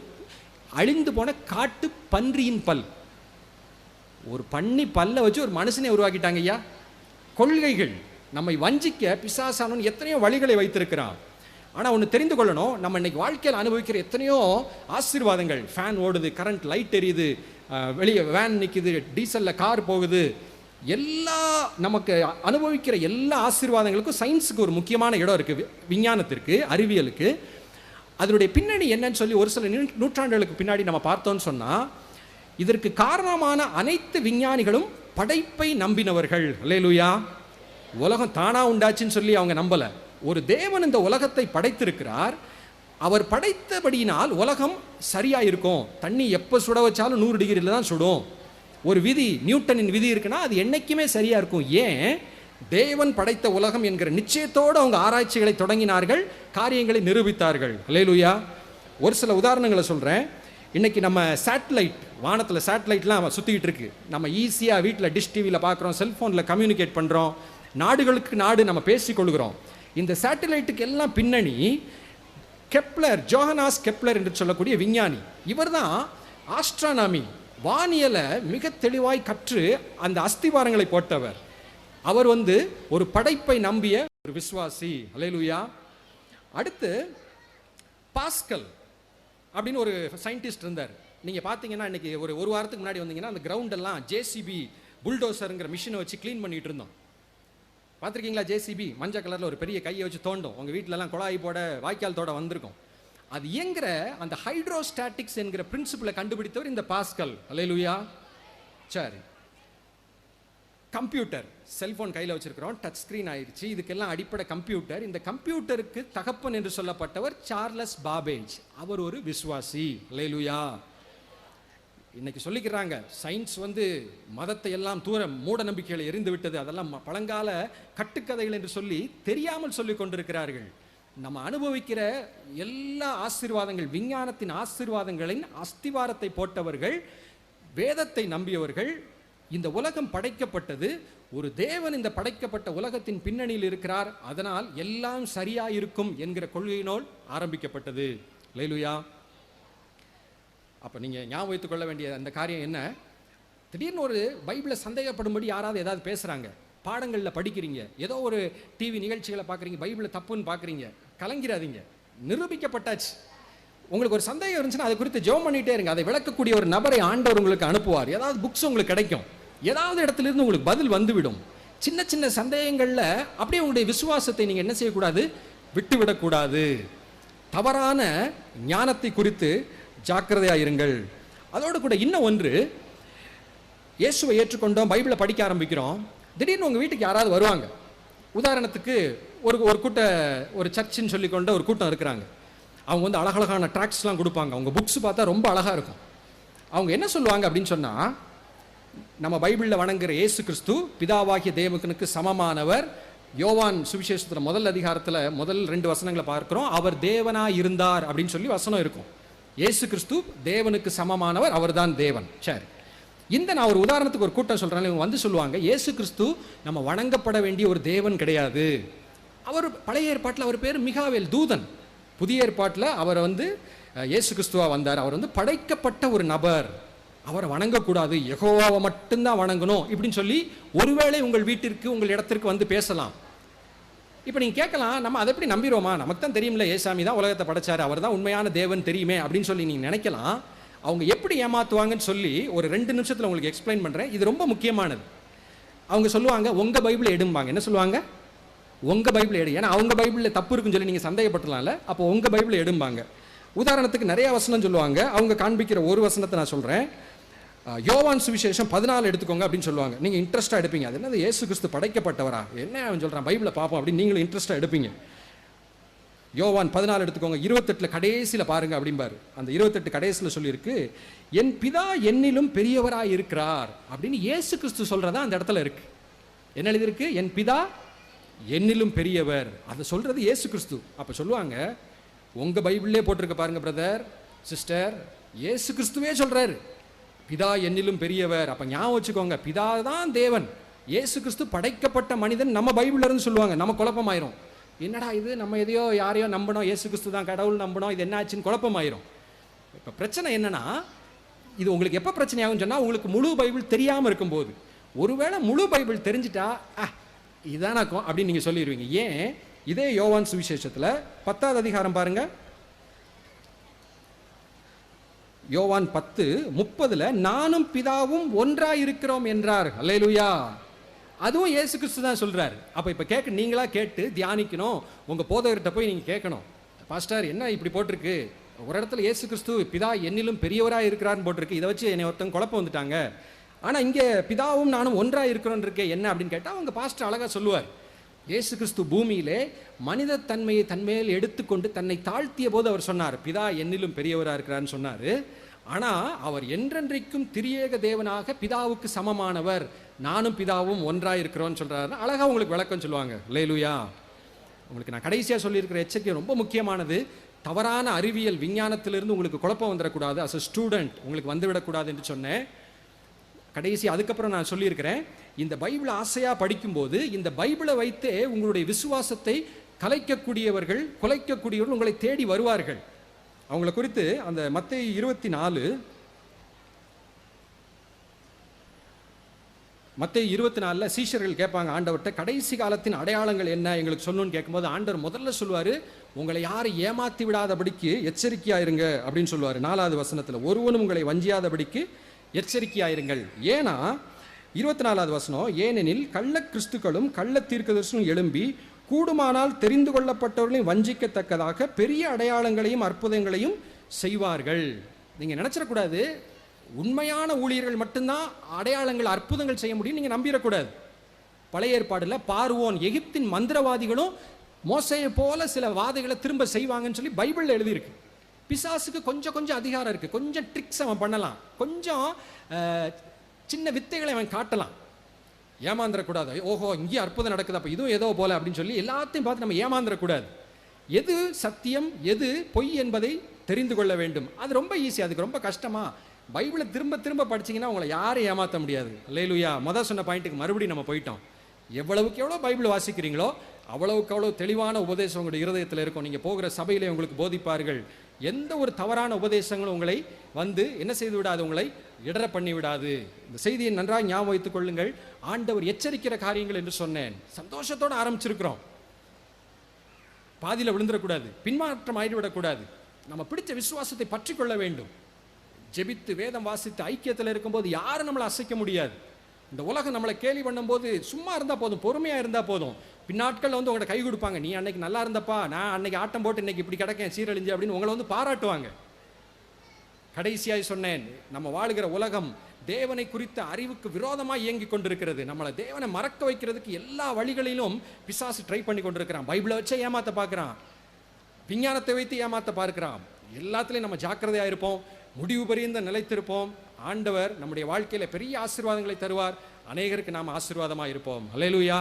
அழிந்து போன காட்டு பன்றியின் பல். ஒரு பண்ணி பல்லை வச்சு ஒரு மனுஷனை உருவாக்கிட்டாங்க. ஐயா, கொள்கைகள் நம்மை வஞ்சிக்க பிசாசானவன் எத்தனையோ வழிகளை வைத்திருக்கிறான். ஆனால் ஒன்று தெரிந்து கொள்ளணும், நம்ம இன்னைக்கு வாழ்க்கையில் அனுபவிக்கிற எத்தனையோ ஆசீர்வாதங்கள், ஃபேன் ஓடுது, கரண்ட் லைட் எரியுது, வெளியே வேன் நிற்குது, டீசலில் கார் போகுது, எல்லா நமக்கு அனுபவிக்கிற எல்லா ஆசீர்வாதங்களுக்கும் சயின்ஸுக்கு ஒரு முக்கியமான இடம் இருக்குது, விஞ்ஞானத்திற்கு, அறிவியலுக்கு. அதனுடைய பின்னணி என்னன்னு சொல்லி ஒரு சில நூற்றாண்டுகளுக்கு பின்னாடி நம்ம பார்த்தோன்னு சொன்னால், இதற்கு காரணமான அனைத்து விஞ்ஞானிகளும் படைப்பை நம்பினவர்கள். அல்லேலூயா. உலகம் தானா உண்டாச்சுன்னு சொல்லி அவங்க நம்பல. ஒரு தேவன் இந்த உலகத்தை படைத்திருக்கிறார். அவர் படைத்தபடியினால் உலகம் சரியா இருக்கும். தண்ணி எப்போ சுட வச்சாலும் 100 டிகிரியில் தான் சுடும். ஒரு விதி, நியூட்டனின் விதி இருக்குன்னா அது என்னைக்குமே சரியா இருக்கும். ஏன்? தேவன் படைத்த உலகம் என்கிற நிச்சயத்தோடு அவங்க ஆராய்ச்சிகளை தொடங்கினார்கள், காரியங்களை நிரூபித்தார்கள். அல்லேலூயா. ஒரு சில உதாரணங்களை சொல்கிறேன். இன்னைக்கு நம்ம சேட்டலைட், வானத்தில் சேட்டலைட்லாம் சுற்றிக்கிட்டு இருக்கு. நம்ம ஈஸியாக வீட்டில் டிஷ் டிவியில் பார்க்குறோம், செல்ஃபோனில் கம்யூனிகேட் பண்ணுறோம், நாடுகளுக்கு நாடு நம்ம பேசிக்கொள்கிறோம். இந்த சேட்டலைட்டுக்கு எல்லாம் பின்னணி கெப்லர், ஜோஹனாஸ் கெப்லர் என்று சொல்லக்கூடிய விஞ்ஞானி. இவர் தான் ஆஸ்ட்ரானமி, வானியலை மிக தெளிவாய் கற்று அந்த அஸ்திவாரங்களை போட்டவர். அவர் ஒரு படைப்பை நம்பிய ஒரு விசுவாசி. அல்லேலூயா. அடுத்து பாஸ்கல் அப்படின்னு ஒரு சயின்டிஸ்ட் இருந்தார். நீங்கள் பார்த்தீங்கன்னா இன்னைக்கு ஒரு வாரத்துக்கு முன்னாடி வந்தீங்கன்னா அந்த கிரவுண்டெல்லாம் ஜேசிபி புல்டோசருங்கிற மிஷினை வச்சு க்ளீன் பண்ணிட்டு இருந்தோம். பார்த்துருக்கீங்களா? ஜேசிபி மஞ்சள் கலரில் ஒரு பெரிய கையை வச்சு தோண்டும். உங்கள் வீட்டிலலாம் குழாய் போட வாய்க்கால் தோட வந்திருக்கும். அது இயங்குற அந்த ஹைட்ரோஸ்டாட்டிக்ஸ் என்கிற பிரின்சிபிளை கண்டுபிடித்தவர் இந்த பாஸ்கல். அல்லேலூயா. சரி, கம்ப்யூட்டர், செல்போன் கையில் வச்சிருக்கிறோம், டச் ஸ்க்ரீன் ஆயிடுச்சு. இதுக்கெல்லாம் அடிப்படை கம்ப்யூட்டர். இந்த கம்ப்யூட்டருக்கு தகப்பன் என்று சொல்லப்பட்டவர் சார்லஸ் பாபேஜ். அவர் ஒரு விசுவாசி. அல்லேலூயா. இன்னைக்கு சொல்லிக்கிறாங்க சயின்ஸ் மதத்தை எல்லாம் தூர மூட நம்பிக்கைகளை எரிந்து விட்டது, அதெல்லாம் பழங்கால கட்டுக்கதைகள் என்று சொல்லி தெரியாமல் சொல்லி கொண்டிருக்கிறார்கள். நம்ம அனுபவிக்கிற எல்லா ஆசீர்வாதங்கள், விஞ்ஞானத்தின் ஆசீர்வாதங்களின் அஸ்திவாரத்தை போட்டவர்கள், வேதத்தை நம்பியவர்கள். இந்த உலகம் படைக்கப்பட்டது, ஒரு தேவன் இந்த படைக்கப்பட்ட உலகத்தின் பின்னணியில் இருக்கிறார், அதனால் எல்லாம் சரியா இருக்கும் என்கிற கொள்கையினோல் ஆரம்பிக்கப்பட்டது. அல்லேலூயா. அப்போ நீங்கள் ஞாபகம் வைத்துக் கொள்ள வேண்டிய அந்த காரியம் என்ன? திடீர்னு ஒரு பைபிளை சந்தேகப்படும்படி யாராவது ஏதாவது பேசுகிறாங்க, பாடங்களில் படிக்கிறீங்க, ஏதோ ஒரு டிவி நிகழ்ச்சிகளை பார்க்குறீங்க, பைபிளை தப்புன்னு பார்க்குறீங்க, கலங்கிறாதீங்க. நிரூபிக்கப்பட்டாச்சு. உங்களுக்கு ஒரு சந்தேகம் இருந்துச்சுன்னா அதை குறித்து ஜெபம் பண்ணிகிட்டே இருங்க. அதை விளக்கக்கூடிய ஒரு நபரை ஆண்டவர் உங்களுக்கு அனுப்புவார். ஏதாவது புக்ஸ் உங்களுக்கு கிடைக்கும், ஏதாவது இடத்துல இருந்து உங்களுக்கு பதில் வந்துவிடும். சின்ன சின்ன சந்தேகங்களில் அப்படியே உங்களுடைய விசுவாசத்தை நீங்கள் என்ன செய்யக்கூடாது? விட்டுவிடக்கூடாது. தவறான ஞானத்தை குறித்து ஜாக்கிரதையாக இருங்கள். அதோடு கூட இன்னும் ஒன்று, இயேசுவை ஏற்றுக்கொண்டோம், பைபிளை படிக்க ஆரம்பிக்கிறோம். திடீர்னு உங்கள் வீட்டுக்கு யாராவது வருவாங்க. உதாரணத்துக்கு ஒரு சர்ச்சுன்னு சொல்லிக்கொண்ட ஒரு கூட்டம் இருக்கிறாங்க. அவங்க அழகழகான ட்ராக்ஸ்லாம் கொடுப்பாங்க. அவங்க புக்ஸ் பார்த்தா ரொம்ப அழகாக இருக்கும். அவங்க என்ன சொல்லுவாங்க அப்படின்னு சொன்னால், நம்ம பைபிளில் வணங்குற இயேசு கிறிஸ்து பிதாவாகிய தேவனுக்கு சமமானவர். யோவான் சுவிசேஷத்தில் முதல் அதிகாரத்தில் முதல் 2 வசனங்களை பார்க்குறோம். அவர் தேவனாக இருந்தார் அப்படின்னு சொல்லி வசனம் இருக்கும். இயேசு கிறிஸ்து தேவனுக்கு சமமானவர், அவர் தான் தேவன். சரி, நான் ஒரு உதாரணத்துக்கு ஒரு கூட்டம் சொல்கிறேன். இவங்க வந்து சொல்லுவாங்க, இயேசு கிறிஸ்து நம்ம வணங்கப்பட வேண்டிய ஒரு தேவன் கிடையாது. அவர் பழைய ஏற்பாட்டில் அவர் பேர் மிகாவேல், தூதன். புதிய ஏற்பாட்டில் அவர் வந்து இயேசு கிறிஸ்துவா வந்தார். அவர் வந்து படைக்கப்பட்ட ஒரு நபர், அவரை வணங்கக்கூடாது, யெகோவாவை மட்டும்தான் வணங்கணும் இப்படின்னு சொல்லி ஒருவேளை உங்கள் வீட்டிற்கு உங்கள் இடத்திற்கு வந்து பேசலாம். இப்போ நீங்கள் கேட்கலாம், நம்ம அதை எப்படி நம்பிடுவோமா? நமக்கு தான் தெரியும்ல, ஏசாமி தான் உலகத்தை படைச்சார், அவர் தான் உண்மையான தேவன் தெரியுமே அப்படின்னு சொல்லி நீங்கள் நினைக்கலாம். அவங்க எப்படி ஏமாற்றுவாங்கன்னு சொல்லி ஒரு 2 நிமிஷத்தில் உங்களுக்கு எக்ஸ்பிளைன் பண்ணுறேன். இது ரொம்ப முக்கியமானது. அவங்க சொல்லுவாங்க, உங்கள் பைபிளை எடும்பாங்க. என்ன சொல்லுவாங்க? உங்கள் பைபிளை எடு. ஏன்னா அவங்க பைபிளில் தப்பு இருக்குன்னு சொல்லி நீங்கள் சந்தேகப்பட்டலாம்ல, அப்போ உங்கள் பைபிளை எடும்பாங்க. உதாரணத்துக்கு நிறைய வசனம் சொல்லுவாங்க. அவங்க காண்பிக்கிற ஒரு வசனத்தை நான் சொல்கிறேன். யோவான் சுவிசேஷம் 14 எடுத்துக்கோங்க அப்படின்னு சொல்லுவாங்க. நீங்கள் இன்ட்ரெஸ்ட்டாக எடுப்பீங்க. அது என்னது, இயேசு கிறிஸ்து படைக்கப்பட்டவரா, என்ன அவன் சொல்கிறான், பைபிளை பார்ப்போம் அப்படின்னு நீங்களும் இன்ட்ரெஸ்ட்டாக எடுப்பீங்க. யோவான் 14 எடுத்துக்கோங்க, 28 கடைசியில் பாருங்க அப்படிம்பாரு. அந்த 28 கடைசியில் சொல்லியிருக்கு, என் பிதா என்னிலும் பெரியவராக இருக்கிறார் அப்படின்னு இயேசு கிறிஸ்து சொல்கிறதா அந்த இடத்துல இருக்கு. என்ன எழுதியிருக்கு? என் பிதா என்னிலும் பெரியவர். அதை சொல்கிறது இயேசு கிறிஸ்து. அப்போ சொல்லுவாங்க, உங்கள் பைபிள்லே போட்டிருக்க பாருங்க பிரதர் சிஸ்டர், இயேசு கிறிஸ்துவே சொல்கிறாரு பிதா என்னிலும் பெரியவர். அப்போ ஞாபகம் வச்சுக்கோங்க, பிதா தான் தேவன், இயேசு கிறிஸ்து படைக்கப்பட்ட மனிதன் நம்ம பைபிள்ல இருந்து சொல்லுவாங்க. நம்ம குழப்பமாயிரும், என்னடா இது, நம்ம எதையோ யாரையோ நம்பணும், இயேசு கிறிஸ்து தான் கடவுள் நம்பணும், இது என்ன ஆச்சுன்னு குழப்பமாயிரும். இப்போ பிரச்சனை என்னன்னா, இது உங்களுக்கு எப்போ பிரச்சனை ஆகும்னு சொன்னால், உங்களுக்கு முழு பைபிள் தெரியாமல் இருக்கும்போது. ஒருவேளை முழு பைபிள் தெரிஞ்சிட்டா இதானாக்கும் அப்படின்னு நீங்கள் சொல்லிடுவீங்க. ஏன்? இதே யோவான் சுவிசேஷத்தில் 10வது அதிகாரம் பாருங்க, யோவான் 10:30 நானும் பிதாவும் ஒன்றாய் இருக்கிறோம் என்றார். அல்லேலூயா. அதுவும் இயேசு கிறிஸ்து தான் சொல்றாரு. அப்போ இப்போ நீங்களா கேட்டு தியானிக்கணும். உங்க போதகர்கிட்ட போய் நீங்க கேட்கணும், பாஸ்டர் என்ன இப்படி போட்டிருக்கு, ஒரு இடத்துல இயேசு கிறிஸ்து பிதா என்னிலும் பெரியவராக இருக்கிறார்னு போட்டிருக்கு, இதை வச்சு என்னை ஒருத்தங்க குழப்பம் வந்துட்டாங்க. ஆனால் இங்கே பிதாவும் நானும் ஒன்றாக இருக்கிறோன்னு இருக்கே என்ன அப்படின்னு கேட்டால் அவங்க பாஸ்டர் அழகாக சொல்லுவார். இயேசு கிறிஸ்து பூமியிலே மனித தன்மையை தன்மையில் எடுத்துக்கொண்டு தன்னை தாழ்த்திய போது அவர் சொன்னார், பிதா என்னிலும் பெரியவராக இருக்கிறான்னு சொன்னார். ஆனால் அவர் என்றென்றைக்கும் திரியேக தேவனாக பிதாவுக்கு சமமானவர், நானும் பிதாவும் ஒன்றாக இருக்கிறோன்னு சொல்கிறாரு. அழகாக உங்களுக்கு விளக்கம் சொல்லுவாங்க. அல்லேலூயா. உங்களுக்கு நான் கடைசியாக சொல்லியிருக்கிற எச்சரிக்கை ரொம்ப முக்கியமானது. தவறான அறிவியல் விஞ்ஞானத்திலிருந்து உங்களுக்கு குழப்பம் வந்துடக்கூடாது, அஸ் அ ஸ்டூடெண்ட் உங்களுக்கு வந்துவிடக்கூடாது என்று சொன்னேன். கடைசி அதுக்கப்புறம் நான் சொல்லியிருக்கிறேன், இந்த பைபிளை ஆசையாக படிக்கும்போது இந்த பைபிளை வைத்தே உங்களுடைய விசுவாசத்தை கலைக்கக்கூடியவர்கள், குலைக்கக்கூடியவர்கள் உங்களை தேடி வருவார்கள். அவங்களை குறித்து அந்த மத்தேயு 24 சீஷர்கள் கேட்பாங்க ஆண்டவர்கிட்ட, கடைசி காலத்தின் அடையாளங்கள் என்ன எங்களுக்கு சொல்லணும்னு கேட்கும்போது ஆண்டவர் முதல்ல சொல்லுவார், உங்களை யாரும் ஏமாற்றி விடாதபடிக்கு எச்சரிக்கையாயிருங்க அப்படின்னு சொல்லுவார். 4வது வசனத்தில், ஒருவனும் உங்களை வஞ்சியாதபடிக்கு எச்சரிக்கையாயிருங்கள். ஏன்னா 24வது வசனம், ஏனெனில் கள்ள கிறிஸ்துக்களும் கள்ள தீர்க்கதரிசிகளும் எழும்பி கூடுமானால் தெரிந்து கொள்ளப்பட்டவர்களையும் வஞ்சிக்கத்தக்கதாக பெரிய அடையாளங்களையும் அற்புதங்களையும் செய்வார்கள். நீங்க நினைச்சிடக்கூடாது உண்மையான ஊழியர்கள் மட்டும்தான் அடையாளங்கள் அற்புதங்கள் செய்ய முடியும் நீங்க நம்பிடக்கூடாது. பழைய ஏற்பாடுல பார்வோன், எகிப்தின் மந்திரவாதிகளும் மோசையை போல சில வாதைகளை திரும்ப செய்வாங்கன்னு சொல்லி பைபிள்ல எழுதியிருக்கு. பிசாசுக்கு கொஞ்சம் கொஞ்சம் அதிகாரம் இருக்கு, கொஞ்சம் ட்ரிக்ஸ் அவன் பண்ணலாம், கொஞ்சம் சின்ன வித்தைகளை அவன் காட்டலாம். ஏமாந்துடக்கூடாது, ஓஹோ இங்கேயும் அற்புதம் நடக்குது அப்போ இதுவும் ஏதோ போல அப்படின்னு சொல்லி எல்லாத்தையும் பார்த்து நம்ம ஏமாந்துடக்கூடாது. எது சத்தியம் எது பொய் என்பதை தெரிந்து கொள்ள வேண்டும். அது ரொம்ப ஈஸி, அதுக்கு ரொம்ப கஷ்டமா? பைபிளை திரும்ப திரும்ப படிச்சிங்கன்னா உங்களை யாரும் ஏமாற்ற முடியாது. அல்லேலூயா. சொன்ன பாயிண்ட்டுக்கு மறுபடியும் நம்ம போயிட்டோம். எவ்வளவுக்கு எவ்வளோ பைபிள் வாசிக்கிறீங்களோ அவ்வளவுக்கு அவ்வளோ தெளிவான உபதேசம் உங்களுடைய இருதயத்தில் இருக்கும். நீங்கள் போகிற சபையிலே உங்களுக்கு போதிப்பார்கள். எந்த ஒரு தவறான உபதேசங்களும் உங்களை வந்து என்ன செய்து விடாது, உங்களை இடர பண்ணி விடாது. இந்த செய்தியை நன்றாக ஞாபகம் வைத்துக் கொள்ளுங்கள். ஆண்டவர் எச்சரிக்கிற காரியங்கள் என்று சொன்னேன். சந்தோஷத்தோடு ஆரம்பிச்சிருக்கிறோம், பாதியில் விழுந்துடக்கூடாது, பின்மாற்றம் ஆகிவிடக்கூடாது. நம்ம பிடிச்ச விசுவாசத்தை பற்றி கொள்ள வேண்டும். ஜெபித்து வேதம் வாசித்து ஐக்கியத்தில் இருக்கும்போது யாரும் நம்மளை அசைக்க முடியாது. இந்த உலகம் நம்மளை கேலி பண்ணும்போது சும்மா இருந்தால் போதும், பொறுமையாக இருந்தால் போதும். பின்னாட்களில் வந்து உங்கள்கிட்ட கை கொடுப்பாங்க, நீ அன்னைக்கு நல்லா இருந்தப்பா, நான் அன்னைக்கு ஆட்டம் போட்டு இன்னைக்கு இப்படி கிடக்கேன் சீரழிஞ்சு அப்படின்னு உங்களை வந்து பாராட்டுவாங்க. கடைசியாக சொன்னேன், நம்ம வாழுகிற உலகம் தேவனை குறித்த அறிவுக்கு விரோதமாக இயங்கி கொண்டிருக்கிறது. நம்மளை தேவனை மறக்க வைக்கிறதுக்கு எல்லா வழிகளிலும் பிசாசு ட்ரை பண்ணி கொண்டிருக்கிறான். பைபிளை வச்சே ஏமாற்ற பார்க்குறான், விஞ்ஞானத்தை வைத்து ஏமாற்ற பார்க்கிறான். எல்லாத்துலேயும் நம்ம ஜாக்கிரதையாக இருப்போம், முடிவு பரியந்த நிலைத்திருப்போம். ஆண்டவர் நம்முடைய வாழ்க்கையில் பெரிய ஆசீர்வாதங்களை தருவார். அநேகருக்கு நாம் ஆசீர்வாதமாக இருப்போம். அல்லேலூயா.